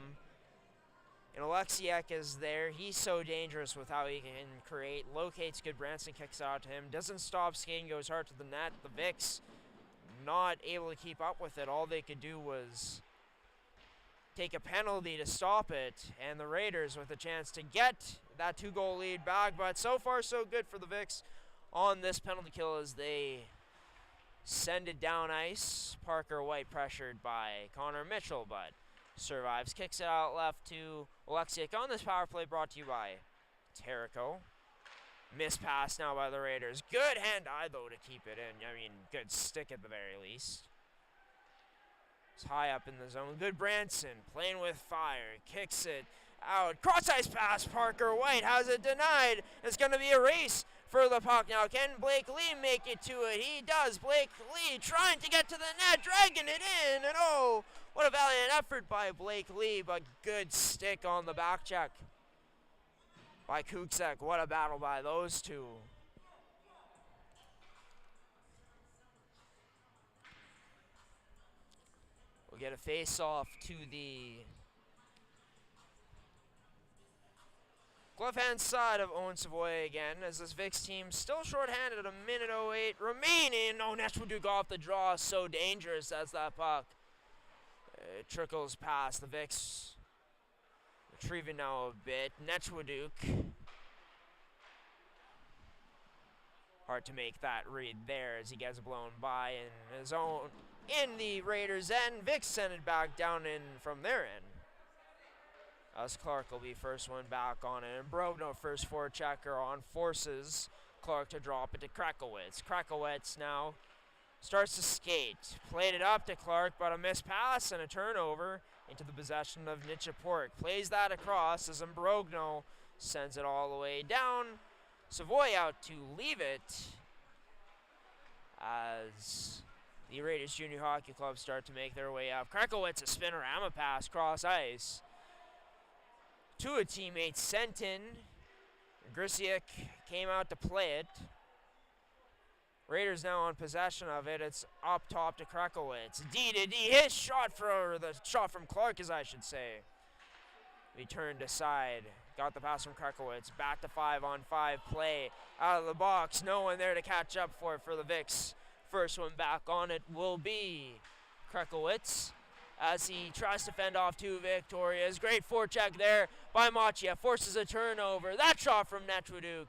[SPEAKER 1] And Alexiak is there. He's so dangerous with how he can create. Locates Goodbranson, kicks out to him. Doesn't stop skating, goes hard to the net. The Vicks not able to keep up with it. All they could do was take a penalty to stop it. And the Raiders with a chance to get that 2-goal lead back. But so far so good for the Vicks on this penalty kill as they send it down ice. Parker White pressured by Connor Mitchell, but survives. Kicks it out left to Alexiak on this power play brought to you by Terrico. Missed pass now by the Raiders. Good hand-eye, though, to keep it in. I mean, good stick at the very least. It's high up in the zone. Goodbranson playing with fire. Kicks it out. Cross-ice pass. Parker White has it denied. It's going to be a race for the puck now. Can Blake Lee make it to it? He does. Blake Lee trying to get to the net, dragging it in, and oh, what a valiant effort by Blake Lee, but good stick on the back check by Kuksek. What a battle by those two. We'll get a face-off to the glove hand side of Owen Savoy again, as this Vicks team still shorthanded at 1:08 remaining. Oh, Nechwaduk off the draw, so dangerous as that puck. It trickles past the Vicks. Retrieving now a bit. Nechwaduk. Hard to make that read there as he gets blown by in his own, in the Raiders' end. Vicks send it back down in from their end. As Clark will be first one back on it. And Brovno first forechecker on, forces Clark to drop it to Krakowitz. Krakowitz now starts to skate. Played it up to Clark, but a missed pass and a turnover into the possession of Nichapork. Plays that across as Imbrogno sends it all the way down. Savoy out to leave it as the Raiders Junior Hockey Club start to make their way up. Krakowitz, a spinorama pass cross ice to a teammate sent in. Grisiak came out to play it. Raiders now on possession of it. It's up top to Krakowitz. D to D. His shot for the shot from Clark, as I should say. He turned aside. Got the pass from Krakowitz. Back to 5-on-5 play. Out of the box. No one there to catch up for the Vicks. First one back on it will be Krakowitz as he tries to fend off two Victorias. Great forecheck there by Machia. Forces a turnover. That shot from Nechwaduk.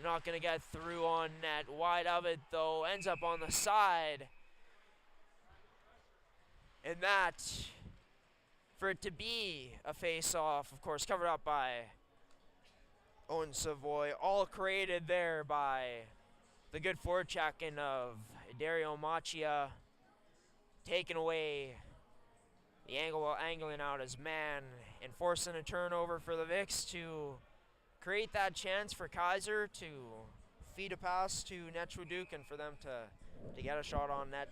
[SPEAKER 1] Not going to get through on net. Wide of it, though. Ends up on the side. And that, for it to be a face-off, of course, covered up by Owen Savoy. All created there by the good forechecking of Dario Machia. Taking away the angle while angling out his man and forcing a turnover for the Vicks to create that chance for Kaiser to feed a pass to Nechwaduk and for them to get a shot on net.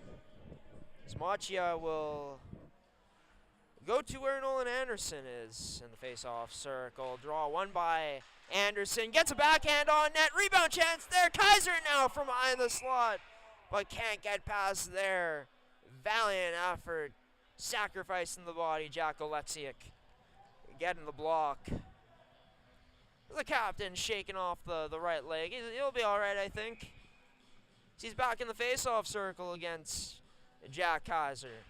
[SPEAKER 1] Machia will go to where Nolan Anderson is in the face-off circle. Draw one by Anderson. Gets a backhand on net. Rebound chance there. Kaiser now from behind the slot, but can't get past there. Valiant effort. Sacrificing the body. Jack Alexiak getting the block. The captain shaking off the right leg. He'll be all right, I think. He's back in the face-off circle against Jack Kaiser.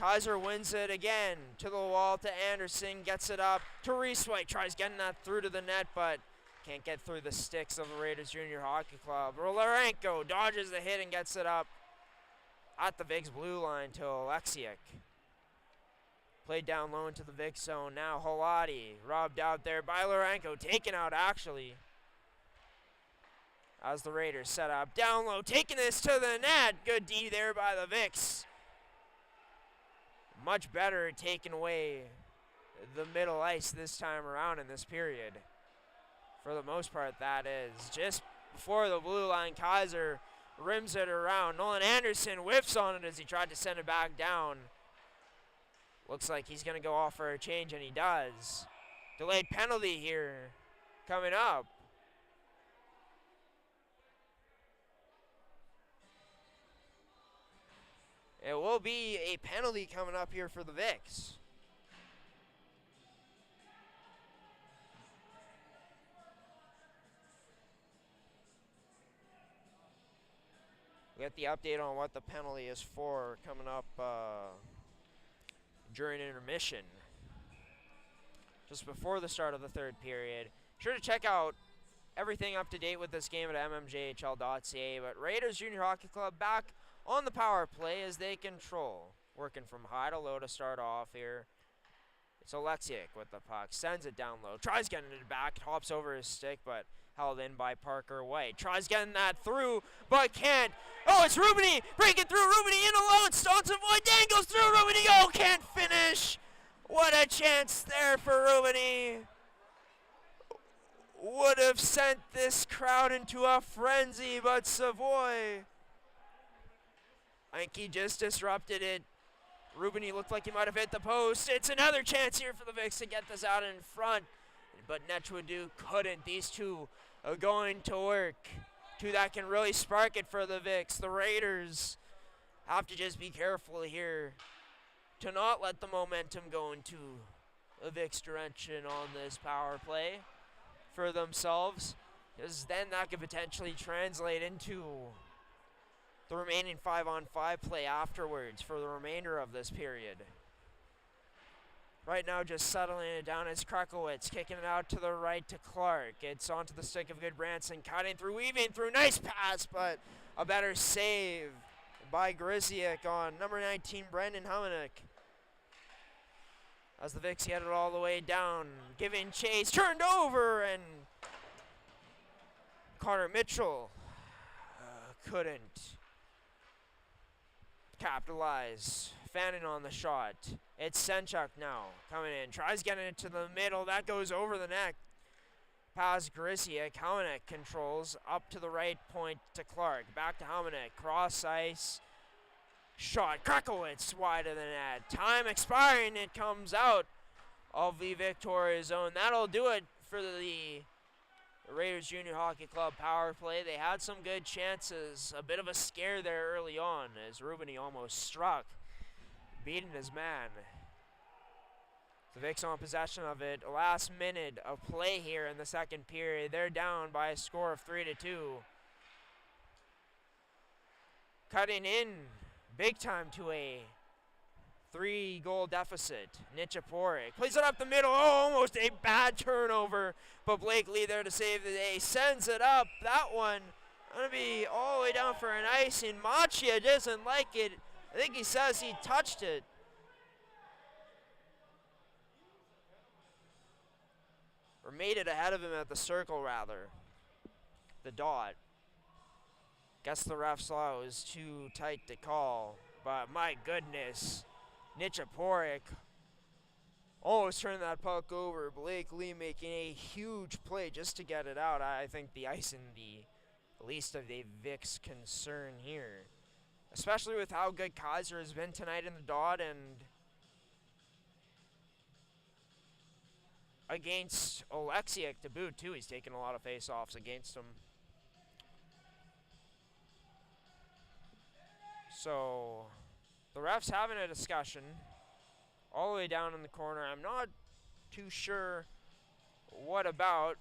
[SPEAKER 1] Kaiser wins it again to the wall to Anderson, gets it up to Reesway, tries getting that through to the net, but can't get through the sticks of the Raiders Junior Hockey Club. Rolarenko dodges the hit and gets it up at the Vic's blue line to Alexiak. Played down low into the Vic zone. Now Halati robbed out there by Larenko, taken out actually. As the Raiders set up down low, taking this to the net. Good D there by the Vics. Much better at taking away the middle ice this time around in this period. For the most part, that is. Just before the blue line, Kaiser rims it around. Nolan Anderson whiffs on it as he tried to send it back down. Looks like he's going to go off for a change, and he does. Delayed penalty here coming up. It will be a penalty coming up here for the Vics. We get the update on what the penalty is for coming up during intermission. Just before the start of the third period. Sure to check out everything up to date with this game at mmjhl.ca. But Raiders Junior Hockey Club back on the power play as they control. Working from high to low to start off here. It's Alexiak with the puck. Sends it down low. Tries getting it back. Hops over his stick, but held in by Parker White. Tries getting that through, but can't. Oh, it's Rubini. Breaking through. Rubini in alone. Stonson Void dangles through. Rubini. Oh, can't finish. What a chance there for Rubini. Would have sent this crowd into a frenzy, but Savoy, I think he just disrupted it. Rubini looked like he might have hit the post. It's another chance here for the Vics to get this out in front, but Netchwadu couldn't. These two are going to work. Two that can really spark it for the Vics. The Raiders have to just be careful here to not let the momentum go into the Vics' direction on this power play for themselves, because then that could potentially translate into the remaining 5-on-5 play afterwards for the remainder of this period. Right now just settling it down is Krakowitz, kicking it out to the right to Clark. It's onto the stick of Goodbranson, cutting through, weaving through, nice pass, but a better save by Grisiak on number 19, Brendan Humanick. As the Vics get it all the way down, giving chase, turned over, and Connor Mitchell couldn't capitalize. Fanning on the shot. It's Senchuk now coming in. Tries getting it to the middle. That goes over the neck. Past Grisiak. Humanick controls up to the right point to Clark. Back to Humanick. Cross ice. Shot. Krakowitz wide of the net. Time expiring. It comes out of the Victoria zone. That'll do it for the Raiders Junior Hockey Club power play. They had some good chances. A bit of a scare there early on as Rubini almost struck, beating his man. The Vics on possession of it. Last minute of play here in the second period. They're down by a score of 3-2. Cutting in big time to a 3-goal deficit. Nichapore plays it up the middle. Oh, almost a bad turnover, but Blakely there to save the day. Sends it up. That one going to be all the way down for an icing. Machia doesn't like it. I think he says he touched it. Or made it ahead of him at the circle, rather. The dot. Guess the ref saw it was too tight to call. But my goodness. Nichaporic almost turned that puck over. Blake Lee making a huge play just to get it out. I think the ice in the least of the Vic's concern here. Especially with how good Kaiser has been tonight in the dot and against Oleksiak to boot too. He's taken a lot of face-offs against him. So the ref's having a discussion all the way down in the corner. I'm not too sure what about,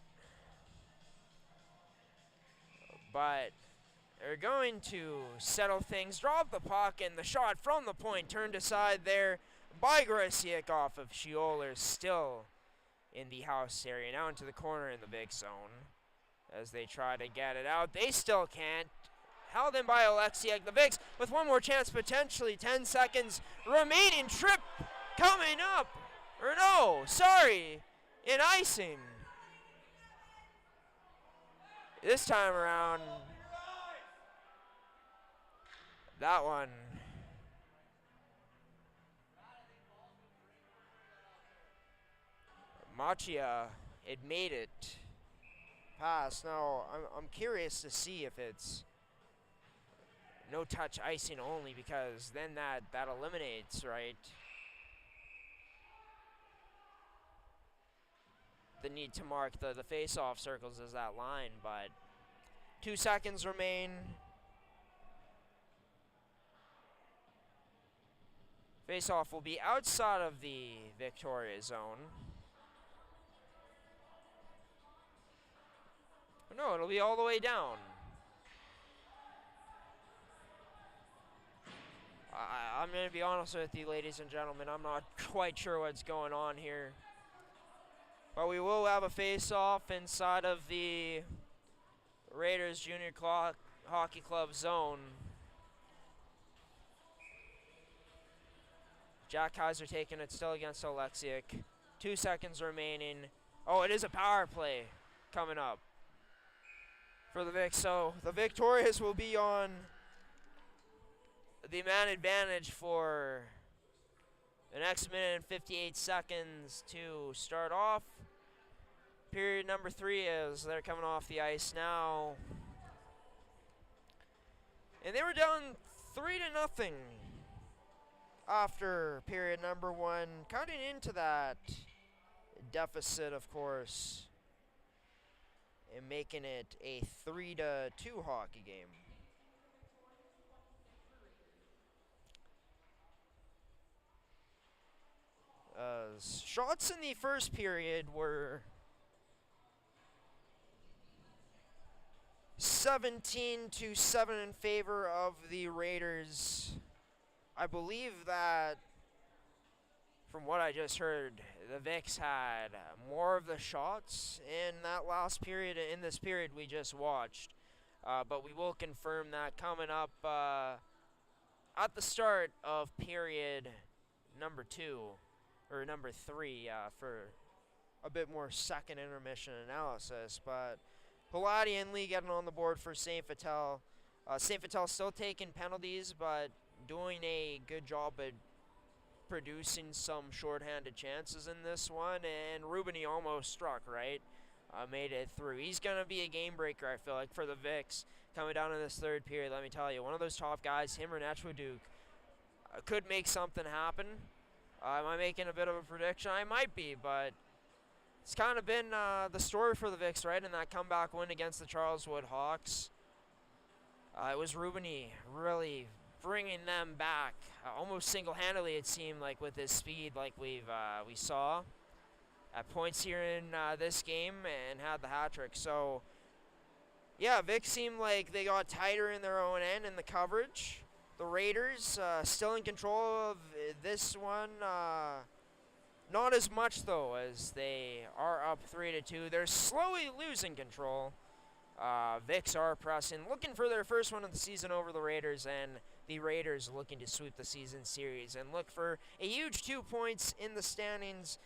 [SPEAKER 1] but They're going to settle things, drop the puck, and the shot from the point turned aside there by Grisiak off of Schioler, still in the house area, now into the corner in the big zone. As they try to get it out, they still can't. Held in by Oleksiak. The Vics with one more chance, potentially 10 seconds remaining. Trip coming up. Or no, sorry, in icing. This time around, that one. Machia, it made it past. Now, I'm curious to see if it's no touch icing only, because then that eliminates, right, the need to mark the face-off circles as that line, but 2 seconds remain. Face-off will be outside of the Victoria zone. No, it'll be all the way down. I'm going to be honest with you, ladies and gentlemen. I'm not quite sure what's going on here. But we will have a face-off inside of the Raiders Junior Hockey Club zone. Jack Kaiser taking it still against Oleksiak. 2 seconds remaining. Oh, it is a power play coming up for the Vics. So the Victorious will be on the man advantage for the next minute and 58 seconds to start off period number 3 as they're coming off the ice now. And they were down 3-0 after period number 1, counting into that deficit, of course, and making it a 3-2 hockey game. Shots in the first period were 17-7 in favor of the Raiders. I believe that, from what I just heard, the Vics had more of the shots in that last period, in this period we just watched. But we will confirm that coming up at the start of period number 2, or number 3, for a bit more second intermission analysis. But Pilati and Lee getting on the board for St. Vital. St. Vital still taking penalties, but doing a good job at producing some shorthanded chances in this one. And Rubini almost struck, right? Made it through. He's going to be a game breaker, I feel like, for the Vics coming down in this third period. Let me tell you, one of those top guys, him or Netchwaduke, could make something happen. Am I making a bit of a prediction? I might be, but it's kind of been the story for the Vics, right, in that comeback win against the Charleswood Hawks. It was Rubini really bringing them back, almost single-handedly, it seemed like, with his speed, like we saw at points here in this game, and had the hat trick. So, yeah, Vics seemed like they got tighter in their own end in the coverage. The Raiders still in control of this one. Not as much, though, as they are up 3-2. They're slowly losing control. Vics are pressing, looking for their first one of the season over the Raiders, and the Raiders looking to sweep the season series and look for a huge 2 points in the standings,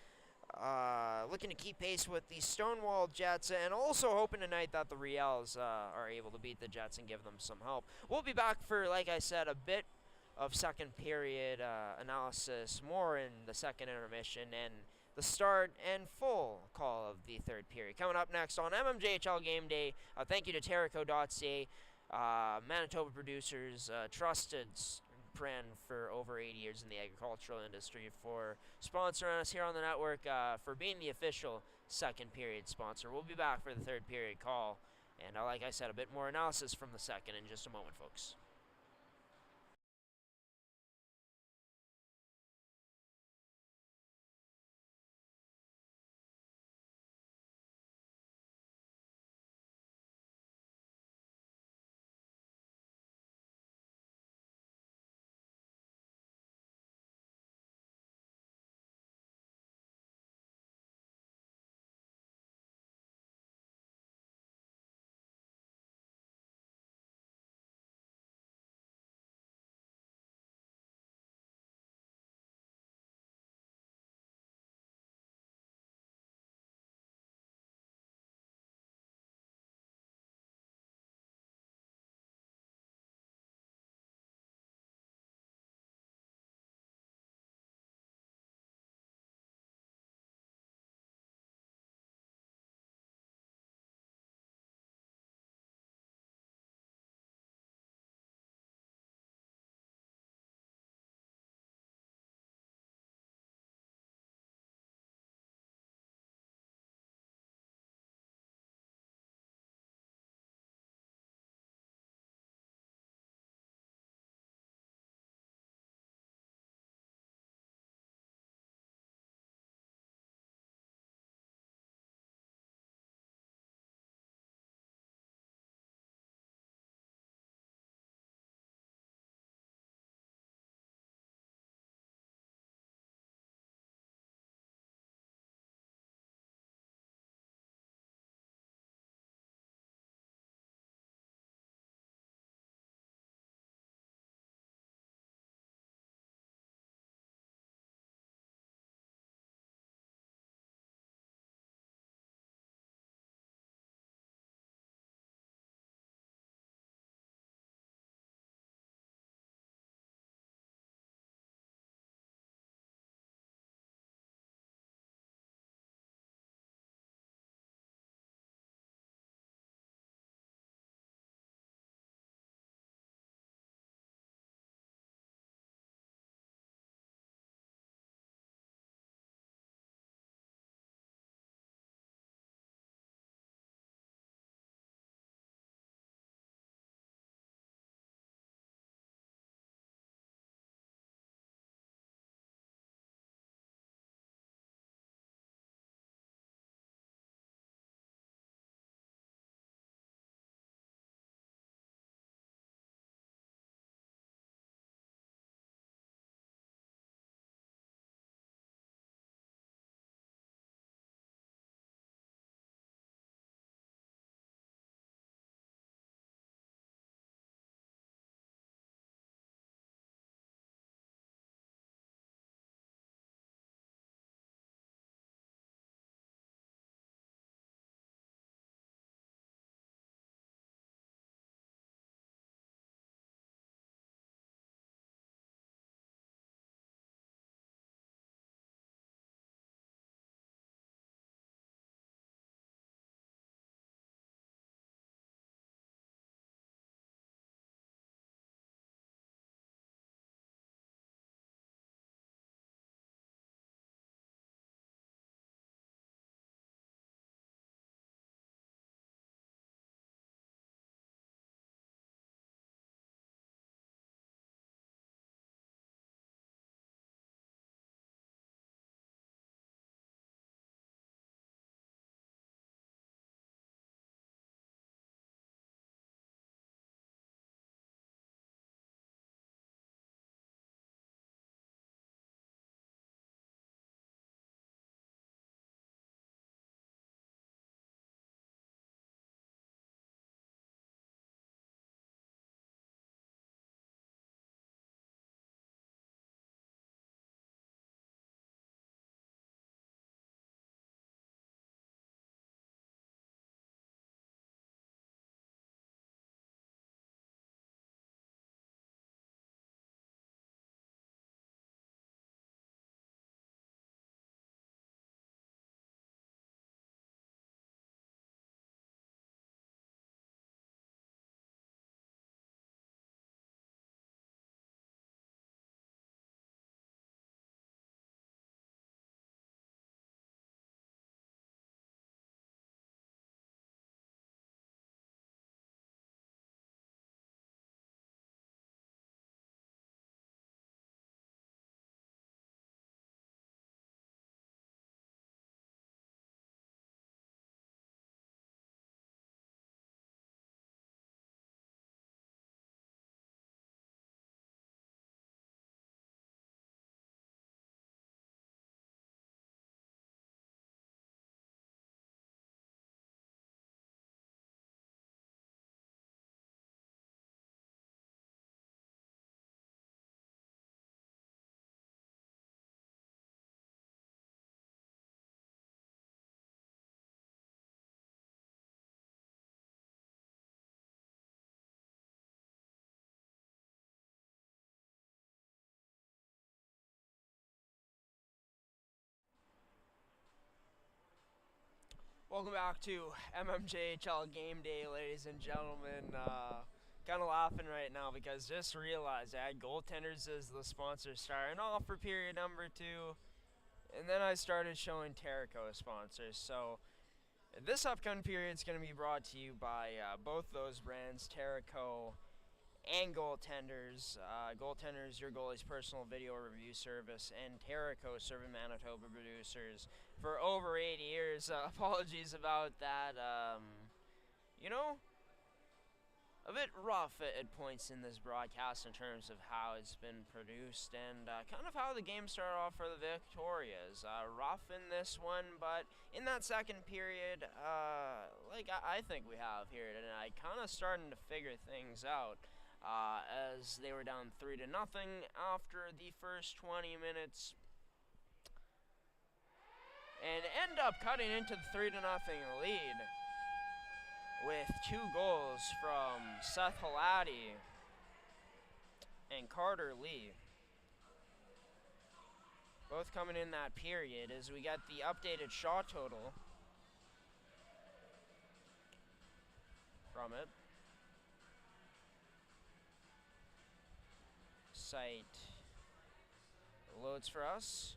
[SPEAKER 1] looking to keep pace with the Stonewall Jets, and also hoping tonight that the Riels are able to beat the Jets and give them some help. We'll be back for, like I said, a bit of second period analysis, more in the second intermission, and the start and full call of the third period. Coming up next on mmjhl Game Day, thank you to gshow.ca, Manitoba producers, trusted brand for over 80 years in the agricultural industry, for sponsoring us here on the network, for being the official second period sponsor. We'll be back for the third period call, and like I said, a bit more analysis from the second in just a moment, folks. Welcome back to mmjhl Game Day, ladies and gentlemen. Kind of laughing right now because just realized I had goaltenders as the sponsor starting off for period number 2, and then I started showing Terrico as sponsors. So this upcoming period is going to be brought to you by both those brands, Terrico and Goaltenders. Goaltenders, your goalie's personal video review service, and Terrico, serving Manitoba producers for over 8 years. Apologies about that. You know, a bit rough at points in this broadcast in terms of how it's been produced and kind of how the game started off for the Victorias. Rough in this one, but in that second period, like I think we have here tonight, kind of starting to figure things out. As they were down 3-0 after the first 20 minutes, and end up cutting into the 3-0 lead with 2 goals from Seth Halati and Carter Lee. Both coming in that period as we get the updated shot total from it. Site loads for us.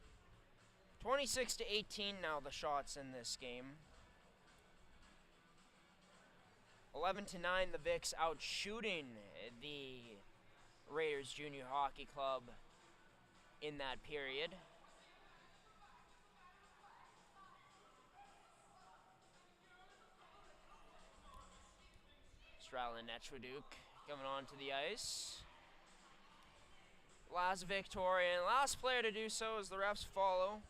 [SPEAKER 1] 26-18 now the shots in this game. 11-9 the Vics out shooting the Raiders Junior Hockey Club in that period. Stralin Netchwaduk coming onto the ice. Last Victorian, last player to do so as the refs follow.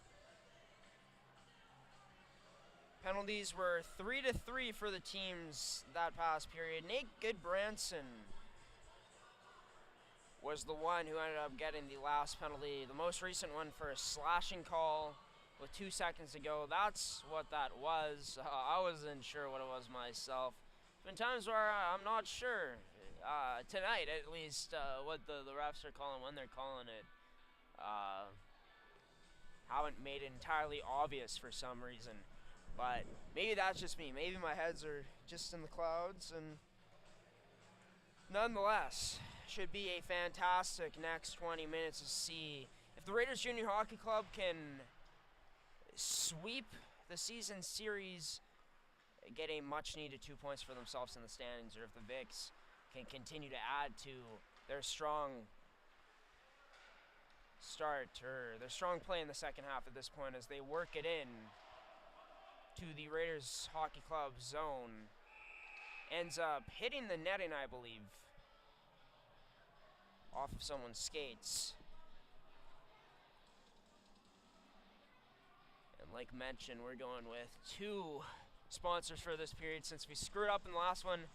[SPEAKER 1] Penalties were 3-3 for the teams that past period. Nate Goodbranson was the one who ended up getting the last penalty. The most recent one for a slashing call with 2 seconds to go. That's what that was. I wasn't sure what it was myself. There's been times where I'm not sure. Tonight, at least, what the refs are calling, when they're calling it, haven't made it entirely obvious for some reason. But maybe that's just me. Maybe my heads are just in the clouds. And nonetheless, should be a fantastic next 20 minutes to see if the Raiders Junior Hockey Club can sweep the season series, get a much-needed 2 points for themselves in the standings, or if the Vics can continue to add to their strong start, or their strong play in the second half at this point as they work it in to the Raiders Hockey Club zone. Ends up hitting the netting, I believe, off of someone's skates. And like mentioned, we're going with 2 sponsors for this period since we screwed up in the last one.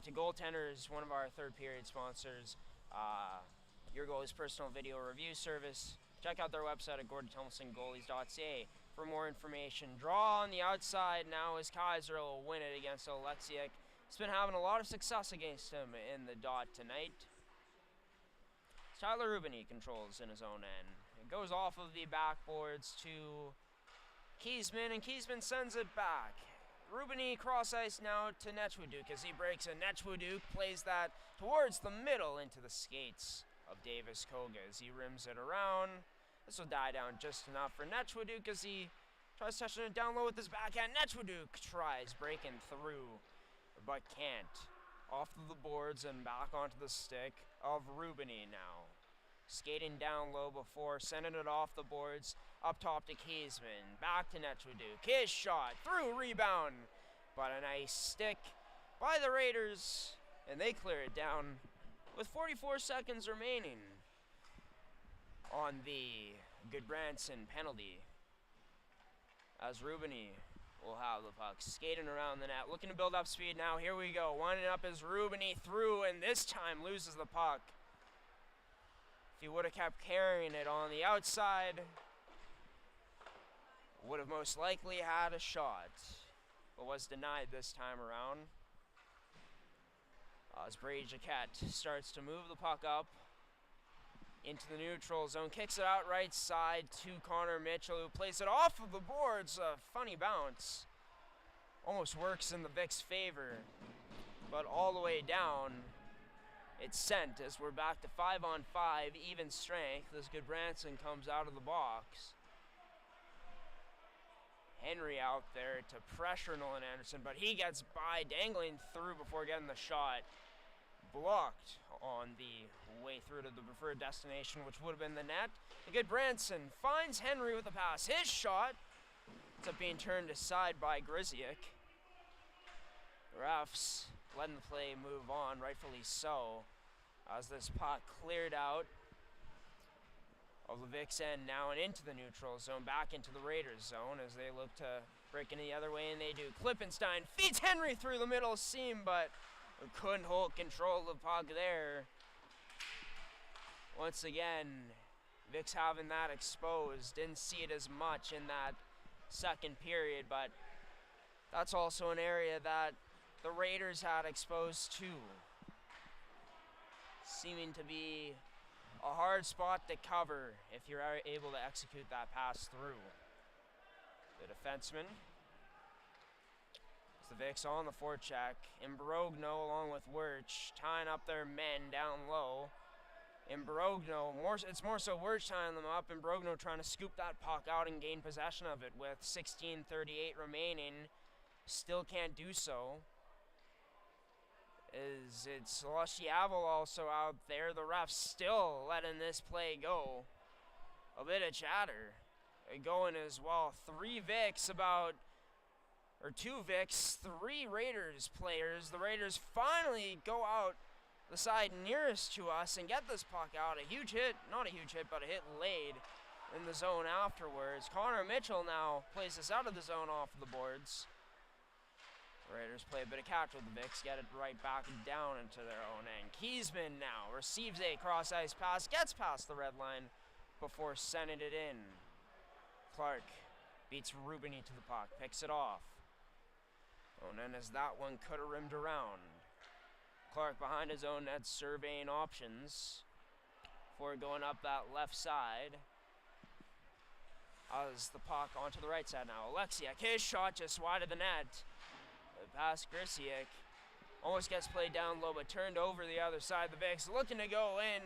[SPEAKER 1] To Goaltenders, one of our third period sponsors, your goalie's personal video review service. Check out their website at gshow.ca for more information. Draw on the outside now as Kaiser will win it against Oleksiak. He's been having a lot of success against him in the dot tonight. Tyler Rubini controls in his own end. It goes off of the backboards to Kiesman, and Kiesman sends it back. Rubini cross ice now to Netchwaduk as he breaks a Netchwaduk, plays that towards the middle into the skates of Davis Koga as he rims it around. This will die down just enough for Netchwaduk as he tries touching it down low with his backhand. Netchwaduk tries breaking through, but can't. Off to the boards and back onto the stick of Rubini now. Skating down low before, sending it off the boards, up top to Kiesman, back to Netchwaduk. His shot, through, rebound, but a nice stick by the Raiders, and they clear it down with 44 seconds remaining on the Goodbranson penalty. As Rubini will have the puck skating around the net, looking to build up speed now. Here we go, winding up as Rubini through, and this time loses the puck. If he would have kept carrying it on the outside, would have most likely had a shot, but was denied this time around. As Brady Jaquette starts to move the puck up into the neutral zone, kicks it out right side to Connor Mitchell, who plays it off of the boards. A funny bounce almost works in the Vicks' favor, but all the way down, it's sent as we're back to 5-on-5, even strength, as Goodbranson comes out of the box. Henry out there to pressure Nolan Anderson, but he gets by, dangling through before getting the shot. Blocked on the way through to the preferred destination, which would have been the net. And Goodbranson finds Henry with the pass. His shot ends up being turned aside by Grisiak. Refs letting the play move on, rightfully so, as this puck cleared out of the Vicks end now and into the neutral zone, back into the Raiders zone as they look to break in the other way, and they do. Klippenstein feeds Henry through the middle seam, but couldn't hold control of the puck there. Once again, Vicks having that exposed. Didn't see it as much in that second period, but that's also an area that the Raiders had exposed too. Seeming to be a hard spot to cover if you're able to execute that pass through. The defenseman. It's the Vicks on the forecheck. Imbrogno along with Wirch tying up their men down low. Imbrogno, it's more so Wirch tying them up. Imbrogno trying to scoop that puck out and gain possession of it with 16:38 remaining. Still can't do so. It's Lashiavo also out there. The refs still letting this play go. A bit of chatter going as well. Two Vicks, 3 Raiders players. The Raiders finally go out the side nearest to us and get this puck out. A huge hit, not a huge hit, but a hit laid in the zone afterwards. Connor Mitchell now plays this out of the zone off of the boards. Raiders play a bit of catch with the Vicks, get it right back down into their own end. Kiesman now receives a cross-ice pass, gets past the red line before sending it in. Clark beats Rubini to the puck, picks it off. And then as that one could have rimmed around. Clark behind his own net surveying options before going up that left side. As the puck onto the right side now. Alexiak, his shot just wide of the net. Past Grisiak. Almost gets played down low, but turned over the other side. The Vicks looking to go in.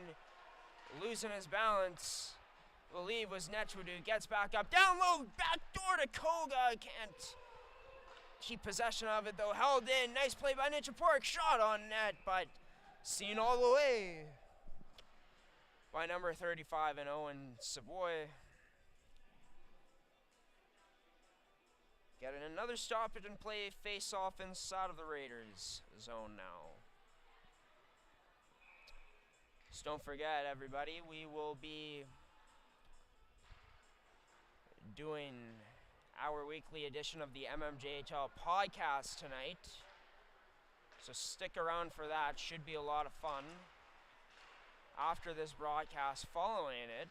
[SPEAKER 1] Losing his balance. Believe was Netchwood, gets back up. Down low, back door to Koga. Can't keep possession of it though. Held in. Nice play by Nichapork. Shot on net, but seen all the way by number 35 and Owen Savoy. Getting another stoppage and play face-off inside of the Raiders zone now. Just don't forget, everybody, we will be doing our weekly edition of the mmjhl podcast tonight. So stick around for that. Should be a lot of fun. After this broadcast, following it,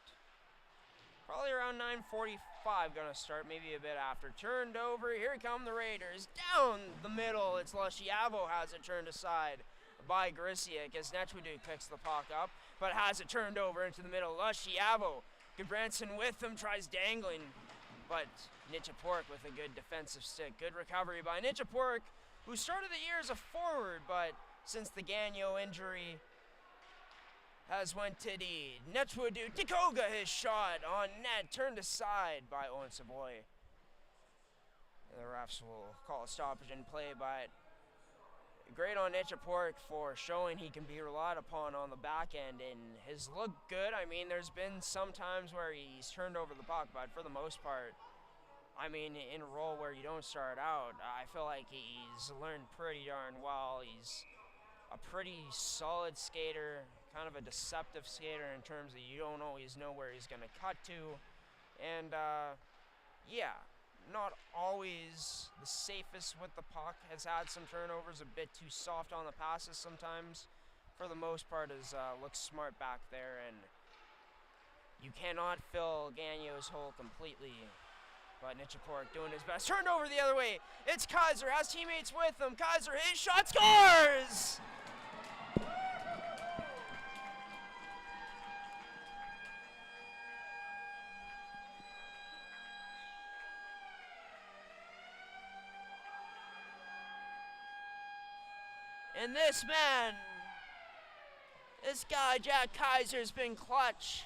[SPEAKER 1] probably around 9:45 gonna start, maybe a bit after. Turned over, here come the Raiders. Down the middle, it's Lashiavo has it turned aside by Grisiak as Netchwood picks the puck up, but has it turned over into the middle. Lashiavo, Goodbranson with him, tries dangling, but Nichapork with a good defensive stick. Good recovery by Nichapork, who started the year as a forward, but since the Gagnon injury has went to the Netchwood. Tikoga, his shot on net, turned aside by Owen Savoy. And the refs will call a stoppage in play, but great on Nichapork for showing he can be relied upon on the back end, and has looked good. I mean, there's been some times where he's turned over the puck, but for the most part, I mean, in a role where you don't start out, I feel like he's learned pretty darn well. He's a pretty solid skater, kind of a deceptive skater in terms of you don't always know where he's going to cut to. And, yeah, not always the safest with the puck. Has had some turnovers, a bit too soft on the passes sometimes. For the most part, looks smart back there. And you cannot fill Gagnon's hole completely. But Nichapork doing his best. Turned over the other way. It's Kaiser, has teammates with him. Kaiser, his shot, scores! And this man, this guy, Jack Kaiser's been clutch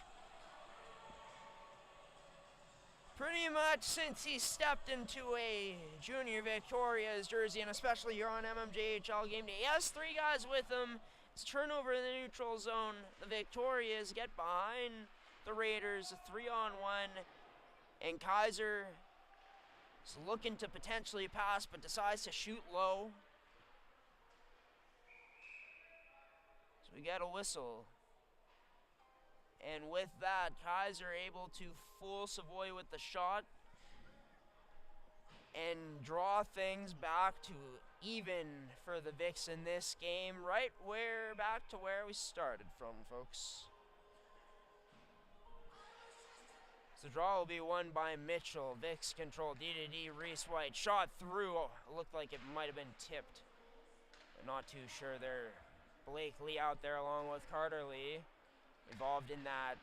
[SPEAKER 1] pretty much since he stepped into a Junior Victoria's jersey, and especially here on mmjhl game day. He has 3 guys with him. It's turnover in the neutral zone. The Victorias get behind the Raiders, a 3-on-1, and Kaiser is looking to potentially pass, but decides to shoot low. So we get a whistle. And with that, Kaiser able to fool Savoy with the shot and draw things back to even for the Vics in this game. Back to where we started from, folks. So the draw will be won by Mitchell. Vics control D-to-D, Reese White. Shot through. Looked like it might have been tipped. I'm not too sure there. Blake Lee out there along with Carter Lee. Involved in that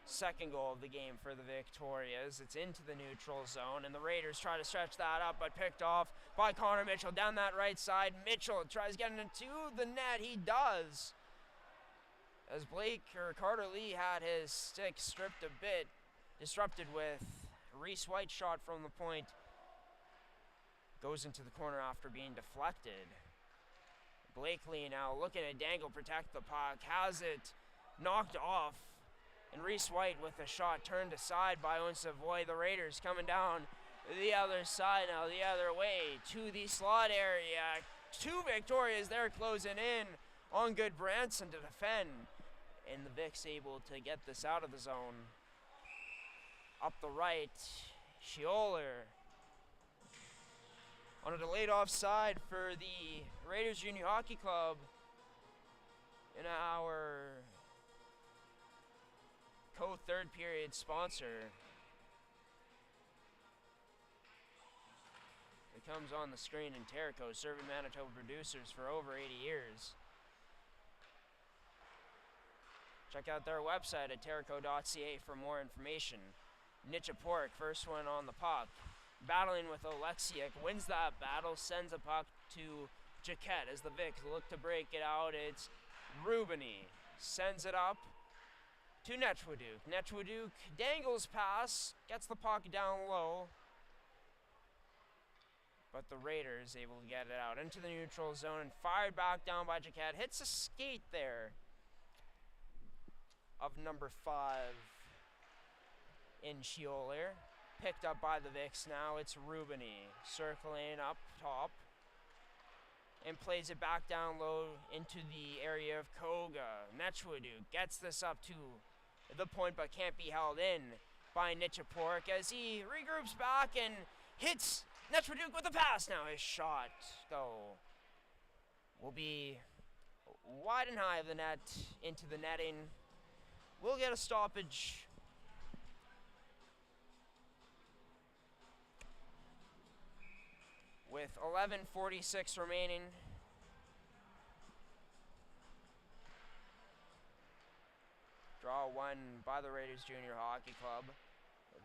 [SPEAKER 1] second goal of the game for the Victorias. It's into the neutral zone, and the Raiders try to stretch that up, but picked off by Connor Mitchell down that right side. Mitchell tries getting into the net. He does. As Carter Lee had his stick stripped a bit, disrupted with Reese White's shot from the point. Goes into the corner after being deflected. Blakely now looking to dangle, protect the puck, has it knocked off, and Reese White with a shot turned aside by Owen Savoy. The Raiders coming down the other side now, the other way to the slot area. 2 Victorias there closing in on good Branson to defend, and the Vics able to get this out of the zone. Up the right, Schioler on a delayed offside for the Raiders Junior Hockey Club in our third period sponsor. It comes on the screen in Terrico, serving Manitoba producers for over 80 years. Check out their website at terrico.ca for more information. Nichapork, first one on the puck. Battling with Oleksiak, wins that battle, sends a puck to Jaquette as the Vics look to break it out. It's Rubini, sends it up to Netchwaduk. Netchwaduk dangles pass, gets the puck down low, but the Raiders able to get it out into the neutral zone and fired back down by Jaquette. Hits a skate there of number 5 in Schioler. Picked up by the Vics now. It's Rubini circling up top and plays it back down low into the area of Koga. Netchwaduk gets this up to the point but can't be held in by Nichapork as he regroups back and hits Netchwaduk with a pass. Now his shot, though, will be wide and high of the net into the netting. We'll get a stoppage. With 11:46 remaining. Draw won by the Raiders Junior Hockey Club.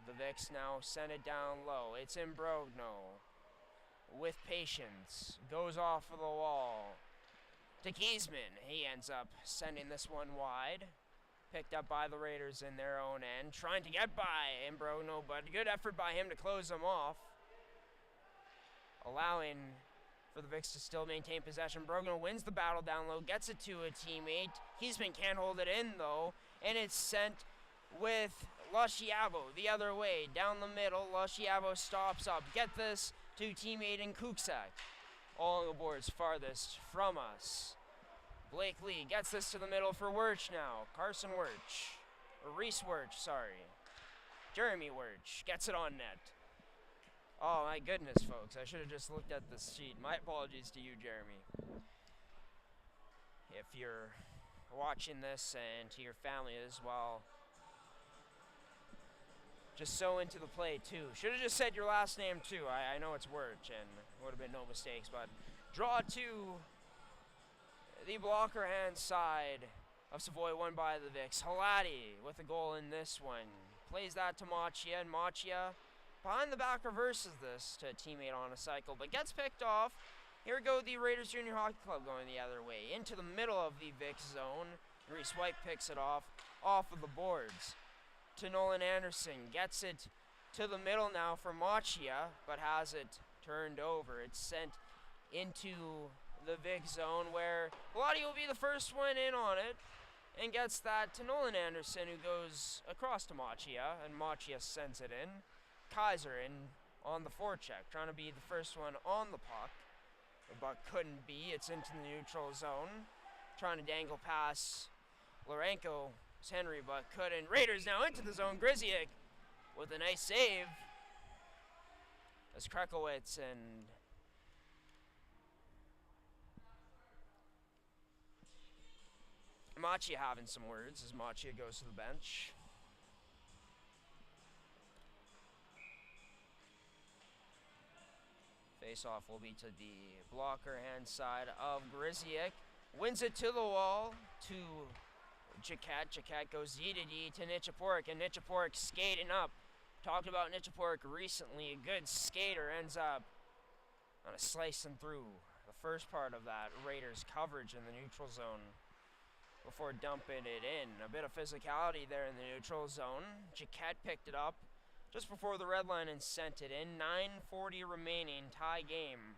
[SPEAKER 1] The Vics now send it down low. It's in Brogno. With patience. Goes off of the wall. To Kiesman. He ends up sending this one wide. Picked up by the Raiders in their own end. Trying to get by Imbrogno, but good effort by him to close them off. Allowing for the Vics to still maintain possession. Brogno wins the battle down low, gets it to a teammate. Kiesman can't hold it in, though, and it's sent with Lasciavo the other way. Down the middle, Lasciavo stops up. Get this to teammate in Kuksak. All the boards farthest from us. Blake Lee gets this to the middle for Wirch now. Carson Wirch. Or Reese Wirch, sorry. Jeremy Wirch gets it on net. Oh my goodness, folks. I should have just looked at this sheet. My apologies to you, Jeremy. If you're watching this and to your family as well. Just so into the play, too. Should have just said your last name, too. I know it's Wirch, and would have been no mistakes, but draw to the blocker hand side of Savoy, won by the Vics. Halati with a goal in this one. Plays that to Machia, and Machia behind the back reverses this to a teammate on a cycle, but gets picked off Here we go, the Raiders Junior Hockey Club going the other way. Into the middle of the Vic zone. Reese White picks it off of the boards to Nolan Anderson. Gets it to the middle now for Machia, but has it turned over. It's sent into the Vic zone where Vladi will be the first one in on it and gets that to Nolan Anderson, who goes across to Machia, and Machia sends it in. Kaiser in on the forecheck, trying to be the first one on the puck, but couldn't be. It's into the neutral zone, trying to dangle past Lorenko's Henry, but couldn't. Raiders now into the zone. Grzyk with a nice save as Krekowitz and Machia having some words as Machia goes to the bench. Face-off will be to the blocker hand side of Grzyk. Wins it to the wall to Jaquette. Jaquette goes D to D to Nichaporuk, and Nichaporuk skating up. Talked about Nichaporuk recently. A good skater ends up on a slicing through the first part of that Raiders coverage in the neutral zone before dumping it in. A bit of physicality there in the neutral zone. Jaquette picked it up just before the red line and sent it in. 9:40 remaining, tie game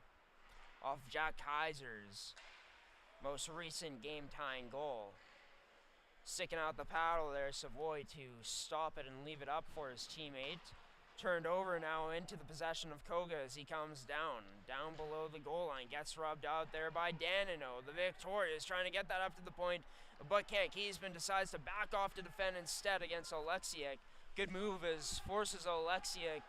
[SPEAKER 1] off Jack Kaiser's most recent game-tying goal. Sticking out the paddle there, Savoy to stop it and leave it up for his teammate. Turned over now into the possession of Koga as he comes down below the goal line. Gets rubbed out there by Danino. The Victorious trying to get that up to the point, but can't. Kiesman decides to back off to defend instead against Oleksiak. Good move as forces Oleksiak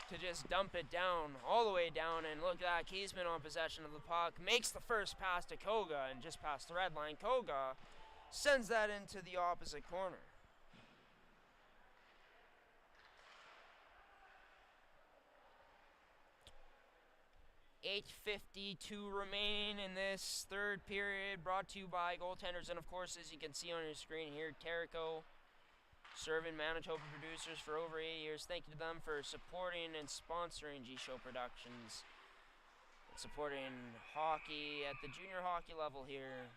[SPEAKER 1] to just dump it down, all the way down, and look at that, Kiesman on possession of the puck, makes the first pass to Koga, and just past the red line, Koga sends that into the opposite corner. .852 remaining in this third period, brought to you by goaltenders, and of course, as you can see on your screen here, Terrico, serving Manitoba producers for over 8 years. Thank you to them for supporting and sponsoring G-Show Productions and supporting hockey at the junior hockey level here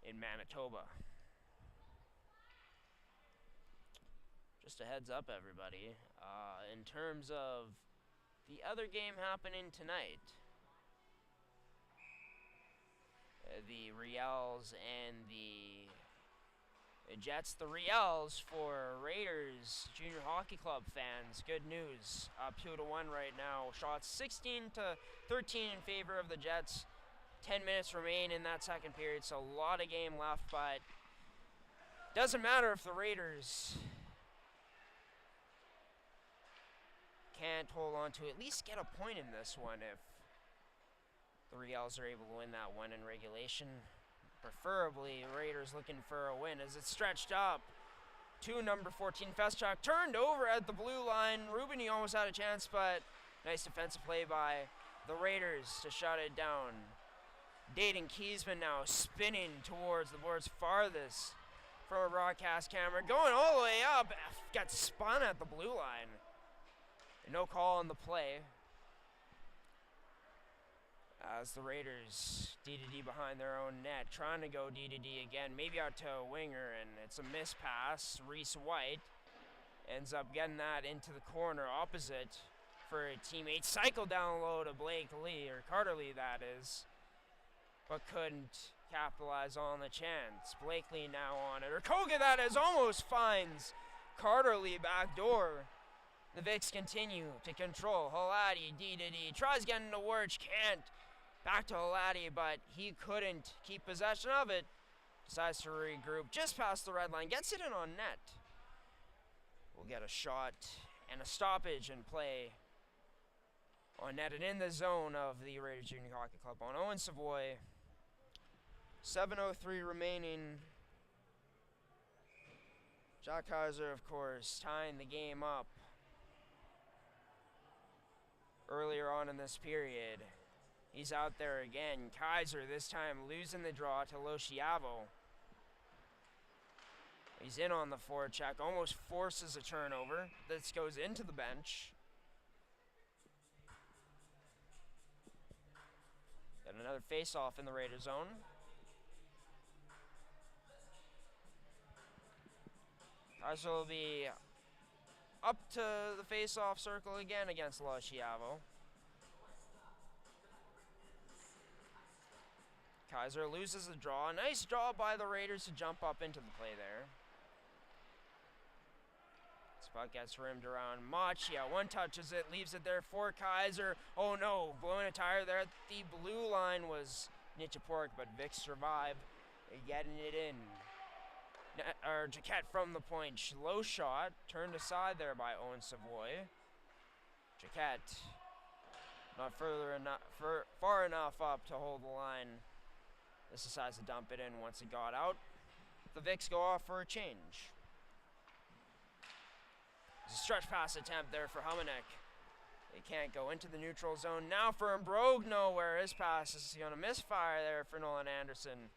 [SPEAKER 1] in Manitoba. Just a heads up, everybody, in terms of the other game happening tonight, the Riels and the Jets. The Riels for Raiders Junior Hockey Club fans. Good news. Up 2-1 right now. Shots 16-13 in favor of the Jets. 10 minutes remain in that second period, so a lot of game left, but doesn't matter if the Raiders can't hold on to at least get a point in this one if the Riels are able to win that one in regulation. Preferably, Raiders looking for a win as it's stretched up to number 14, Feschuk. Turned over at the blue line. Rubini almost had a chance, but nice defensive play by the Raiders to shut it down. Dayton Kiesman now spinning towards the boards farthest from a broadcast camera. Going all the way up. Got spun at the blue line. No call on the play as the Raiders D-to-D behind their own net, trying to go D-to-D again, maybe out to a winger, and it's a miss pass. Reese White ends up getting that into the corner opposite for a teammate. Cycle down low to Blake Lee, or Carter Lee that is, but couldn't capitalize on the chance. Blake Lee now on it, or Koga that is, almost finds Carter Lee back door. The Vics continue to control. Halati, D-to-D, tries getting to Wirch, can't. Back to Halati, but he couldn't keep possession of it. Decides to regroup just past the red line, gets it in on net. We'll get a shot and a stoppage and play on net and in the zone of the Raiders Junior Hockey Club on Owen Savoy. 7:03 remaining. Jack Kaiser, of course, tying the game up earlier on in this period. He's out there again. Kaiser this time losing the draw to Loshiavo. He's in on the forecheck, almost forces a turnover. This goes into the bench. Another face-off in the Raider zone. Kaiser will be up to the face-off circle again against Lasciavo. Kaiser loses the draw. Nice draw by the Raiders to jump up into the play there. This puck gets rimmed around. Machia, one touches it, leaves it there for Kaiser. Oh no, blowing a tire there at the blue line was Nichapork, but Vic survived, getting it in. Jaquette from the point, low shot, turned aside there by Owen Savoy. Jaquette, not far enough up to hold the line. This decides to dump it in once it got out. The Vics go off for a change. There's a stretch pass attempt there for Humanek. They can't go into the neutral zone. Now for Imbrogno, where his pass is going to misfire there for Nolan Anderson.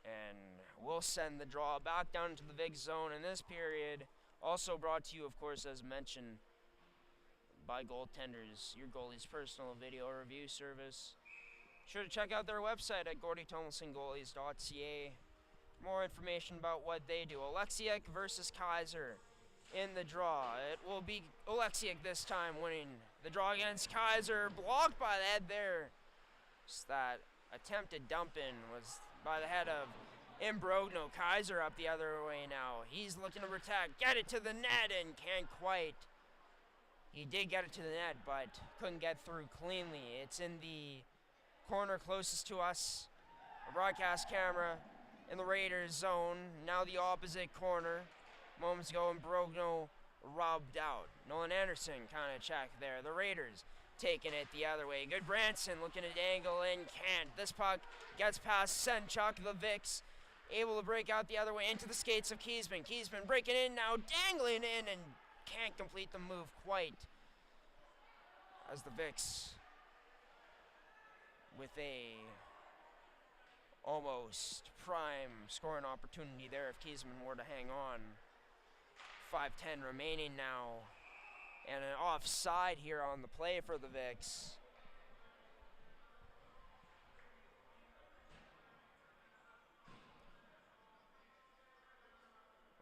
[SPEAKER 1] And we'll send the draw back down into the Vic zone in this period. Also brought to you, of course, as mentioned, by Goaltenders, your goalie's personal video review service. Sure to check out their website at gordytomlinsongoalies.ca. More information about what they do. Oleksiak versus Kaiser in the draw. It will be Oleksiak this time winning the draw against Kaiser. Blocked by the head there. Just that attempted dump in was by the head of Imbrogno. Kaiser up the other way now. He's looking to protect. Get it to the net and can't quite. He did get it to the net, but couldn't get through cleanly. It's in the corner closest to us. A broadcast camera in the Raiders zone. Now the opposite corner. Moments ago, Imbrogno rubbed out. Nolan Anderson kind of checked there. The Raiders taking it the other way. Good Branson looking to dangle in. Can't. This puck gets past Senchuk. The Vics able to break out the other way into the skates of Kiesman. Kiesman breaking in now, dangling in, and can't complete the move quite. As the Vics with a almost prime scoring opportunity there if Kiesman were to hang on. 5:10 remaining now. And an offside here on the play for the Vics.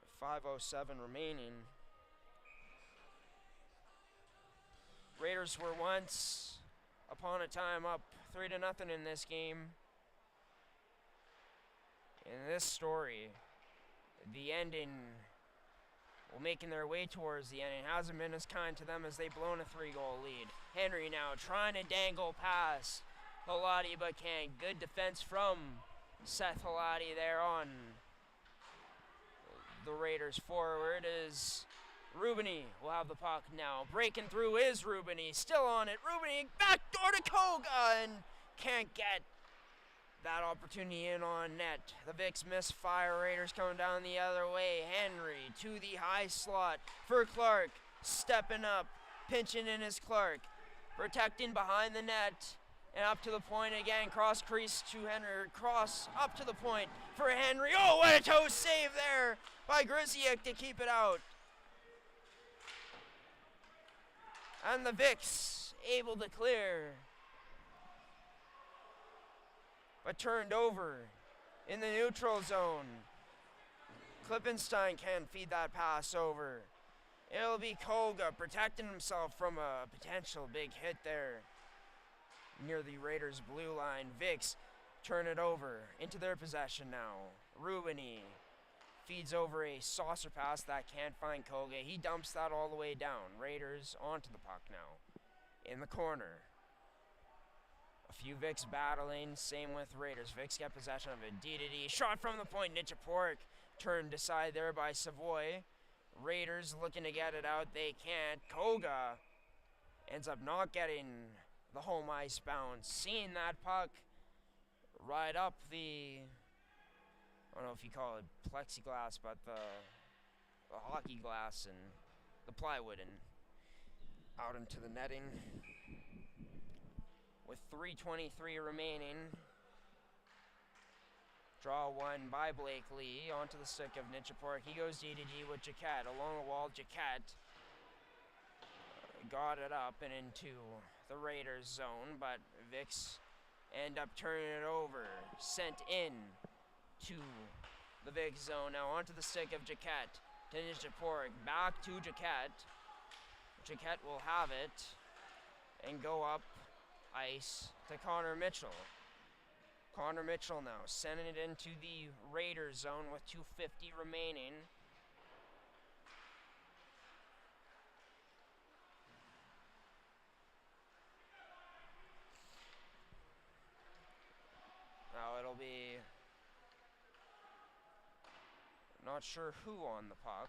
[SPEAKER 1] With 5:07 remaining. Raiders were once upon a time up 3-0 in this game. In this story, the ending, well, making their way towards the ending, hasn't been as kind to them as they've blown a 3-goal lead. Henry now trying to dangle past Halati, but can't. Good defense from Seth Halati there on the Raiders forward is Rubini will have the puck now. Breaking through is Rubini, still on it. Rubini backdoor to Koga and can't get that opportunity in on net. The Vics misfire. Raiders coming down the other way. Henry to the high slot for Clark. Stepping up, pinching in his Clark. Protecting behind the net. And up to the point again. Cross crease to Henry. Cross up to the point for Henry. Oh, what a toe save there by Grzysiak to keep it out. And the Vics able to clear. But turned over in the neutral zone. Klippenstein can't feed that pass over. It'll be Koga protecting himself from a potential big hit there near the Raiders' blue line. Vics turn it over into their possession now. Rubini feeds over a saucer pass that can't find Koga. He dumps that all the way down. Raiders onto the puck now in the corner. A few Vics battling, same with Raiders. Vics get possession of it. D-to-D, shot from the point. Nichapork turned aside there by Savoy. Raiders looking to get it out. They can't. Koga ends up not getting the home ice bounce. Seeing that puck right up the, I don't know if you call it plexiglass, but the hockey glass and the plywood and out into the netting. With 3:23 remaining. Draw one by Blake Lee onto the stick of Nichapork. He goes D-to-D with Jaquette. Along the wall, Jaquette got it up and into the Raiders zone, but Vicks end up turning it over. Sent in to the Vicks zone. Now onto the stick of Jaquette. To Nijaporic. Back to Jaquette. Jaquette will have it and go up ice to Connor Mitchell. Connor Mitchell now sending it into the Raiders zone with 2:50 remaining. Now it'll be not sure who on the puck.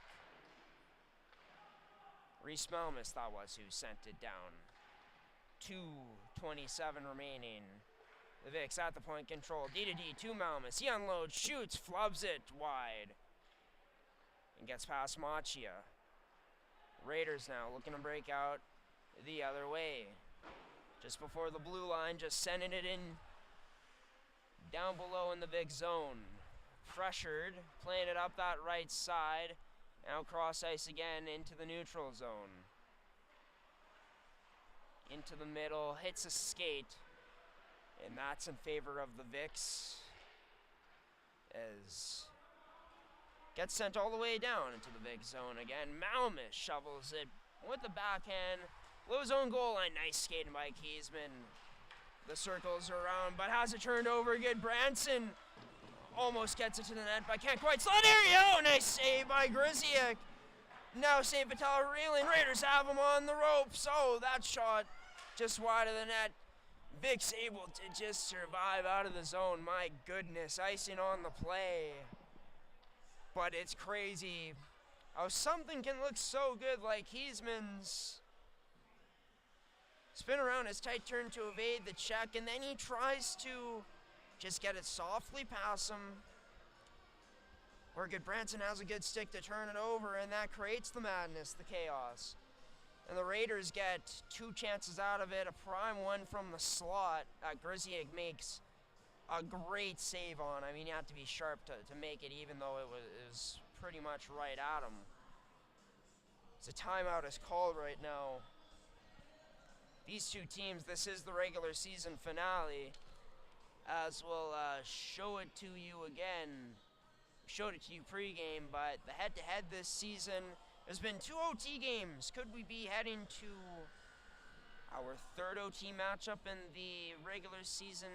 [SPEAKER 1] Reese Malmus, that was who sent it down. 2:27 remaining. The Vicks at the point control. D to Malmus. He unloads, shoots, flubs it wide. And gets past Machia. Raiders now looking to break out the other way. Just before the blue line, just sending it in down below in the Vicks zone. Pressured, playing it up that right side. Now cross ice again into the neutral zone. Into the middle, hits a skate. And that's in favor of the Vicks. As gets sent all the way down into the Vicks zone again. Malmus shovels it with the backhand. Below his own goal line. Nice skating by Kiesman. The circles around, but has it turned over. Good. Branson almost gets it to the net, but can't quite slot. There you go. Nice save by Grisiak. Now St. Vital reeling. Raiders have him on the ropes. Oh, that shot just wide of the net. Vic's able to just survive out of the zone. My goodness, icing on the play. But it's crazy how something can look so good like Heisman's spin around his tight turn to evade the check, and then he tries to just get it softly past him. Or Goodbranson has a good stick to turn it over, and that creates the madness, the chaos. And the Raiders get 2 chances out of it, a prime one from the slot that Grisiak makes a great save on. I mean, you have to be sharp to make it, even though it was pretty much right at him. So timeout is called right now. These two teams, this is the regular season finale, as we'll show it to you again. Showed it to you pregame, but the head-to-head this season, there's been 2 OT games. Could we be heading to our 3rd OT matchup in the regular season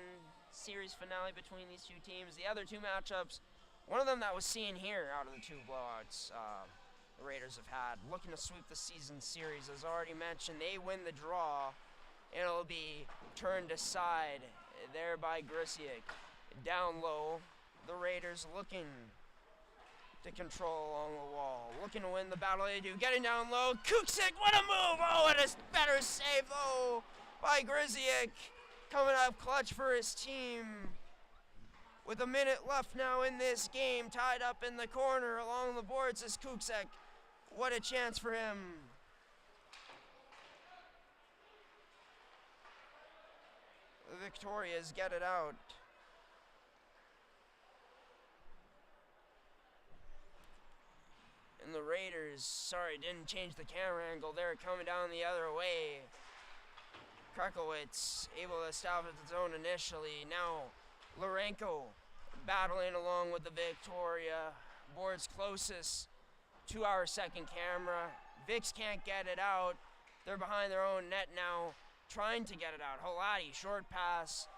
[SPEAKER 1] series finale between these two teams? The other 2 matchups, one of them that was seen here out of the 2 blowouts the Raiders have had, looking to sweep the season series. As already mentioned, they win the draw, and it'll be turned aside there by Grisiak. Down low, the Raiders looking to control along the wall. Looking to win the battle they do. Getting down low. Kuksik, what a move! Oh, what a better save, though, by Grisiak. Coming up clutch for his team. With a minute left now in this game. Tied up in the corner along the boards is Kuksik. What a chance for him. The Victorias get it out. And the Raiders, sorry, didn't change the camera angle. They're coming down the other way. Krakowitz able to establish the zone initially. Now, Lorenko battling along with the Victoria. Boards closest to our second camera. Vicks can't get it out. They're behind their own net now, trying to get it out. Halati, short pass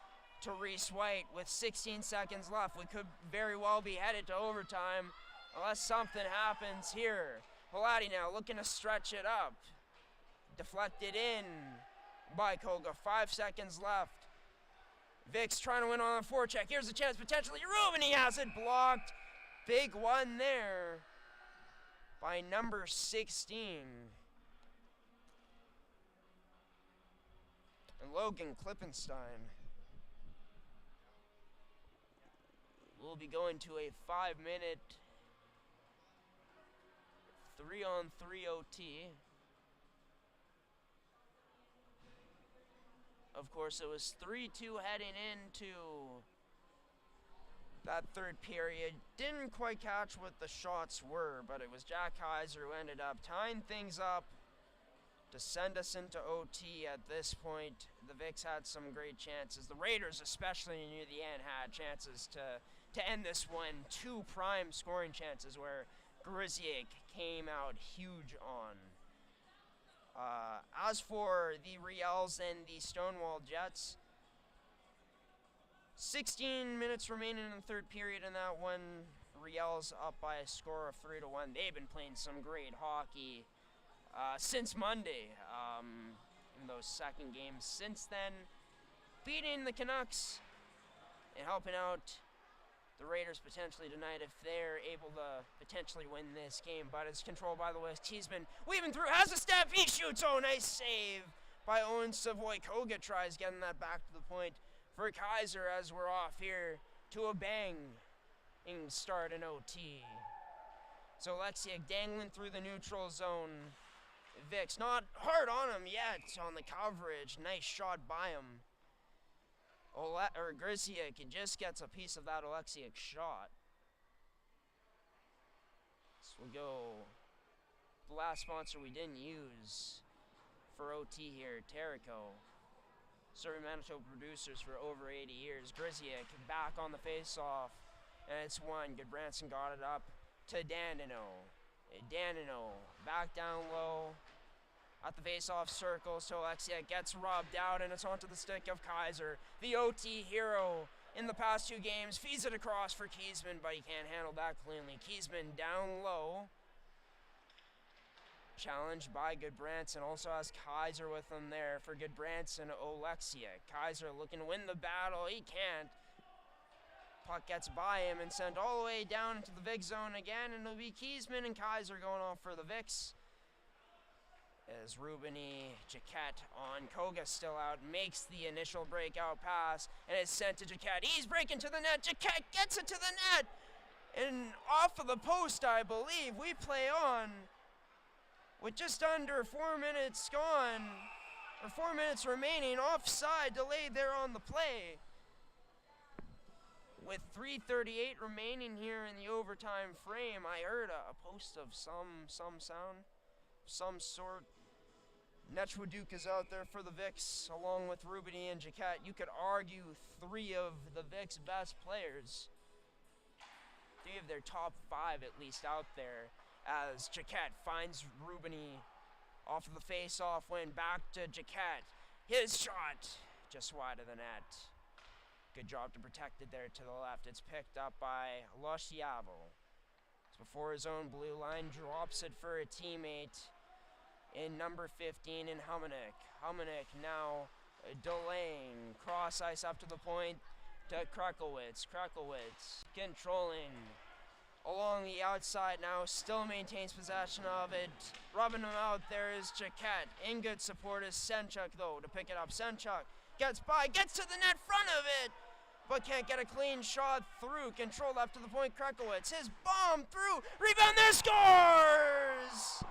[SPEAKER 1] to Reese White with 16 seconds left. We could very well be headed to overtime, unless something happens here. Halati now looking to stretch it up. Deflected in by Koga. 5 seconds left. Vic's trying to win on a forecheck. Here's a chance potentially. Reuben, he has it blocked. Big one there by number 16. And Logan Klippenstein will be going to a 5-minute 3-on-3 OT. Of course, it was 3-2 heading into that third period. Didn't quite catch what the shots were, but it was Jack Heiser who ended up tying things up to send us into OT at this point. The Vics had some great chances. The Raiders, especially near the end, had chances to end this one. 2 prime scoring chances where Griziak came out huge on. As for the Riels and the Stonewall Jets, 16 minutes remaining in the third period in that one. Riels up by a score of 3-1. They've been playing some great hockey since Monday, in those second games since then, beating the Canucks and helping out the Raiders potentially tonight if they're able to potentially win this game. But it's controlled by the West. Cheeseman weaving through, has a step, he shoots. Oh, nice save by Owen Savoy. Koga tries getting that back to the point for Kaiser as we're off here to a bang and start an OT. So Alexiak dangling through the neutral zone. Vic's not hard on him yet on the coverage. Nice shot by him. Griziak just gets a piece of that Alexiak shot. So we'll go the last sponsor we didn't use for OT here, Terrico. Serving Manitoba producers for over 80 years. Griziak back on the face-off, and it's one. Goodbranson got it up to Danino. Danino back down low at the face-off circle, so Alexiak gets rubbed out, and it's onto the stick of Kaiser. The OT hero in the past 2 games feeds it across for Kiesman, but he can't handle that cleanly. Kiesman down low. Challenged by Goodbranson, also has Kaiser with him there for Goodbranson. Alexiak. Kaiser looking to win the battle, he can't. Puck gets by him and sent all the way down into the Vic zone again, and it'll be Kiesman and Kaiser going off for the Vics. As Rubini, Jaquette on Koga still out, makes the initial breakout pass, and it's sent to Jaquette. He's breaking to the net, Jaquette gets it to the net! And off of the post, I believe, we play on with just under 4 minutes gone, or 4 minutes remaining, offside, delayed there on the play. With 3:38 remaining here in the overtime frame, I heard a post of some sound, some sort. Netchwooduk is out there for the Vics, along with Rubini and Jaquette. You could argue 3 of the Vics' best players. 3 of their top 5 at least out there, as Jaquette finds Rubini off of the face-off, went back to Jaquette. His shot just wide of the net. Good job to protect it there to the left. It's picked up by Losciavo. It's before his own blue line, drops it for a teammate in number 15 in Humanick. Humanick now delaying, cross ice up to the point to Krakowitz. Krakowitz controlling along the outside now, still maintains possession of it. Rubbing him out there is Jaquette. In good support is Senchuk though to pick it up. Senchuk gets by, gets to the net front of it, but can't get a clean shot through. Controlled up to the point, Krakowitz. His bomb through, rebound there, scores!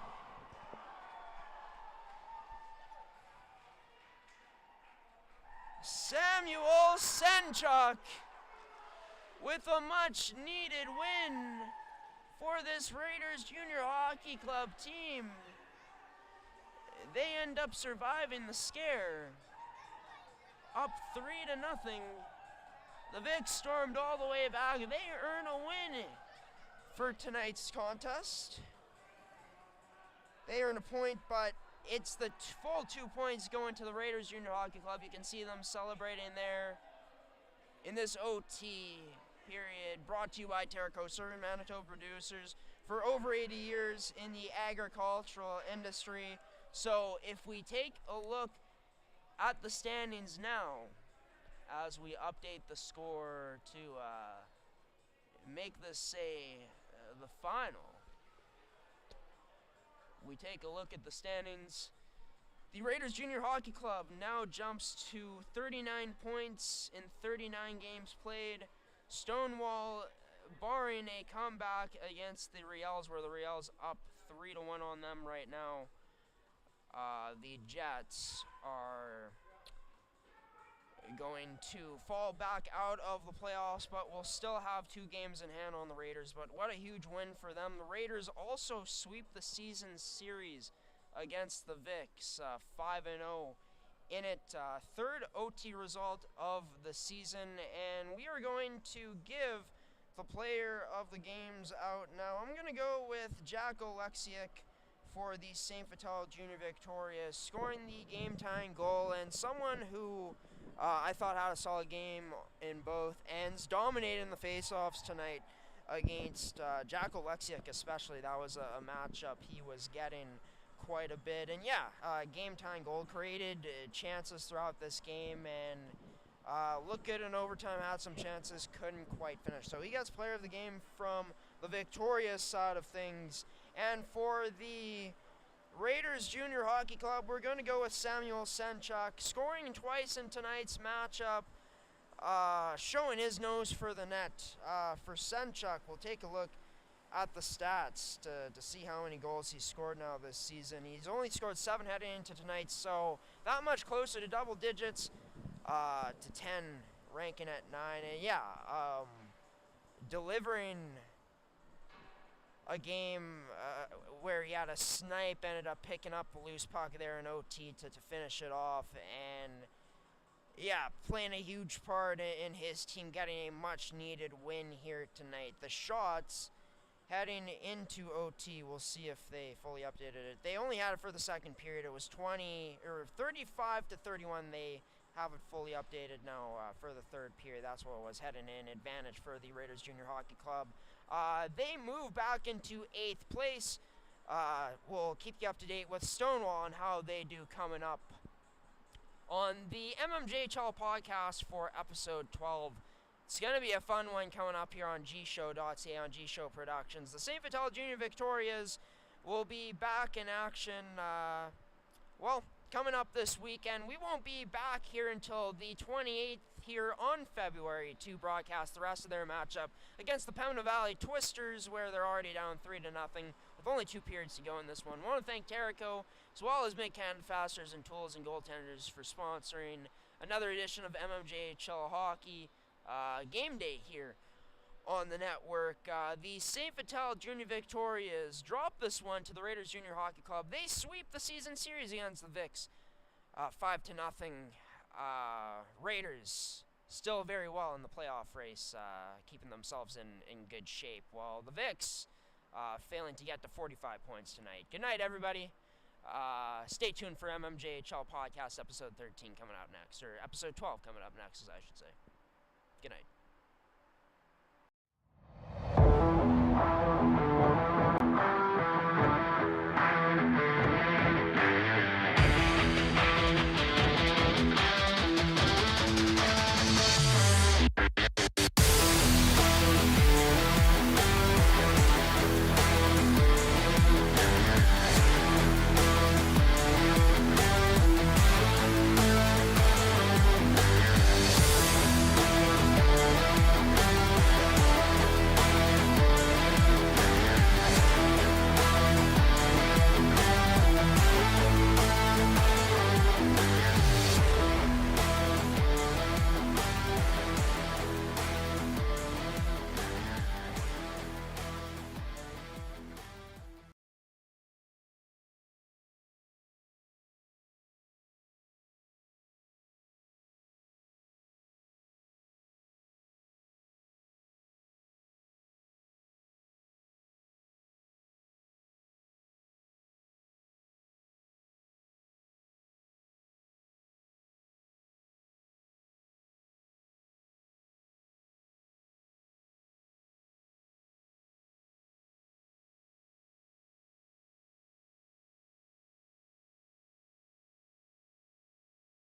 [SPEAKER 1] Samuel Senchuk with a much-needed win for this Raiders Junior Hockey Club team. They end up surviving the scare. Up 3-0. The Vics stormed all the way back. They earn a win for tonight's contest. They earn a point, but it's the full 2 points going to the Raiders Junior Hockey Club. You can see them celebrating there in this OT period, brought to you by Terrico, serving Manitoba producers for over 80 years in the agricultural industry. So if we take a look at the standings now, as we update the score to make this say the final, we take a look at the standings. The Raiders Junior Hockey Club now jumps to 39 points in 39 games played. Stonewall, barring a comeback against the Riels, where the Riels up 3-1 on them right now. The Jets are going to fall back out of the playoffs, but will still have 2 games in hand on the Raiders. But what a huge win for them. The Raiders also sweep the season series against the Vics, 5-0 in it. Third OT result of the season, and we are going to give the player of the games out now. I'm going to go with Jack Oleksiak for the St. Vital Junior Victorias, scoring the game-tying goal, and someone who I thought had a solid game in both ends, dominating the face-offs tonight against Jack Oleksiak especially. That was a matchup he was getting quite a bit. And yeah, game-tying goal, created chances throughout this game, and looked good in overtime, had some chances, couldn't quite finish. So he gets player of the game from the Victorious side of things. And for the Raiders Junior Hockey Club, we're going to go with Samuel Senchuk, scoring twice in tonight's matchup, showing his nose for the net. For Senchuk, we'll take a look at the stats to see how many goals he's scored now this season. He's only scored 7 heading into tonight, so that much closer to double digits, to 10, ranking at 9. And yeah, delivering a game where he had a snipe, ended up picking up a loose puck there in OT to finish it off, and yeah, playing a huge part in his team getting a much-needed win here tonight. The shots heading into OT, we'll see if they fully updated it. They only had it for the second period. It was 35 to 31. They have it fully updated now for the third period. That's what it was heading in. Advantage for the Raiders Junior Hockey Club. They move back into 8th place. We'll keep you up to date with Stonewall and how they do coming up on the mmjhl podcast for episode 12. It's going to be a fun one coming up here on gshow.ca, on gshow Productions. The St. Vital Junior Victorias will be back in action, coming up this weekend. We won't be back here until the 28th here on February to broadcast the rest of their matchup against the Pembina Valley Twisters, where they're already down 3-0 with only 2 periods to go in this one. I want to thank Terrico, as well as Mid-Canada Fasteners and Tools and Goaltenders, for sponsoring another edition of mmjhl Hockey Game Day here on the network. The St. Vital Junior Victorias drop this one to the Raiders Junior Hockey Club. They sweep the season series against the Vics, 5-0. Raiders still very well in the playoff race, keeping themselves in good shape, while the Vics failing to get to 45 points tonight. Good night, everybody. Stay tuned for mmjhl podcast episode 13 coming out next, or episode 12 coming up next, as I should say. Good night.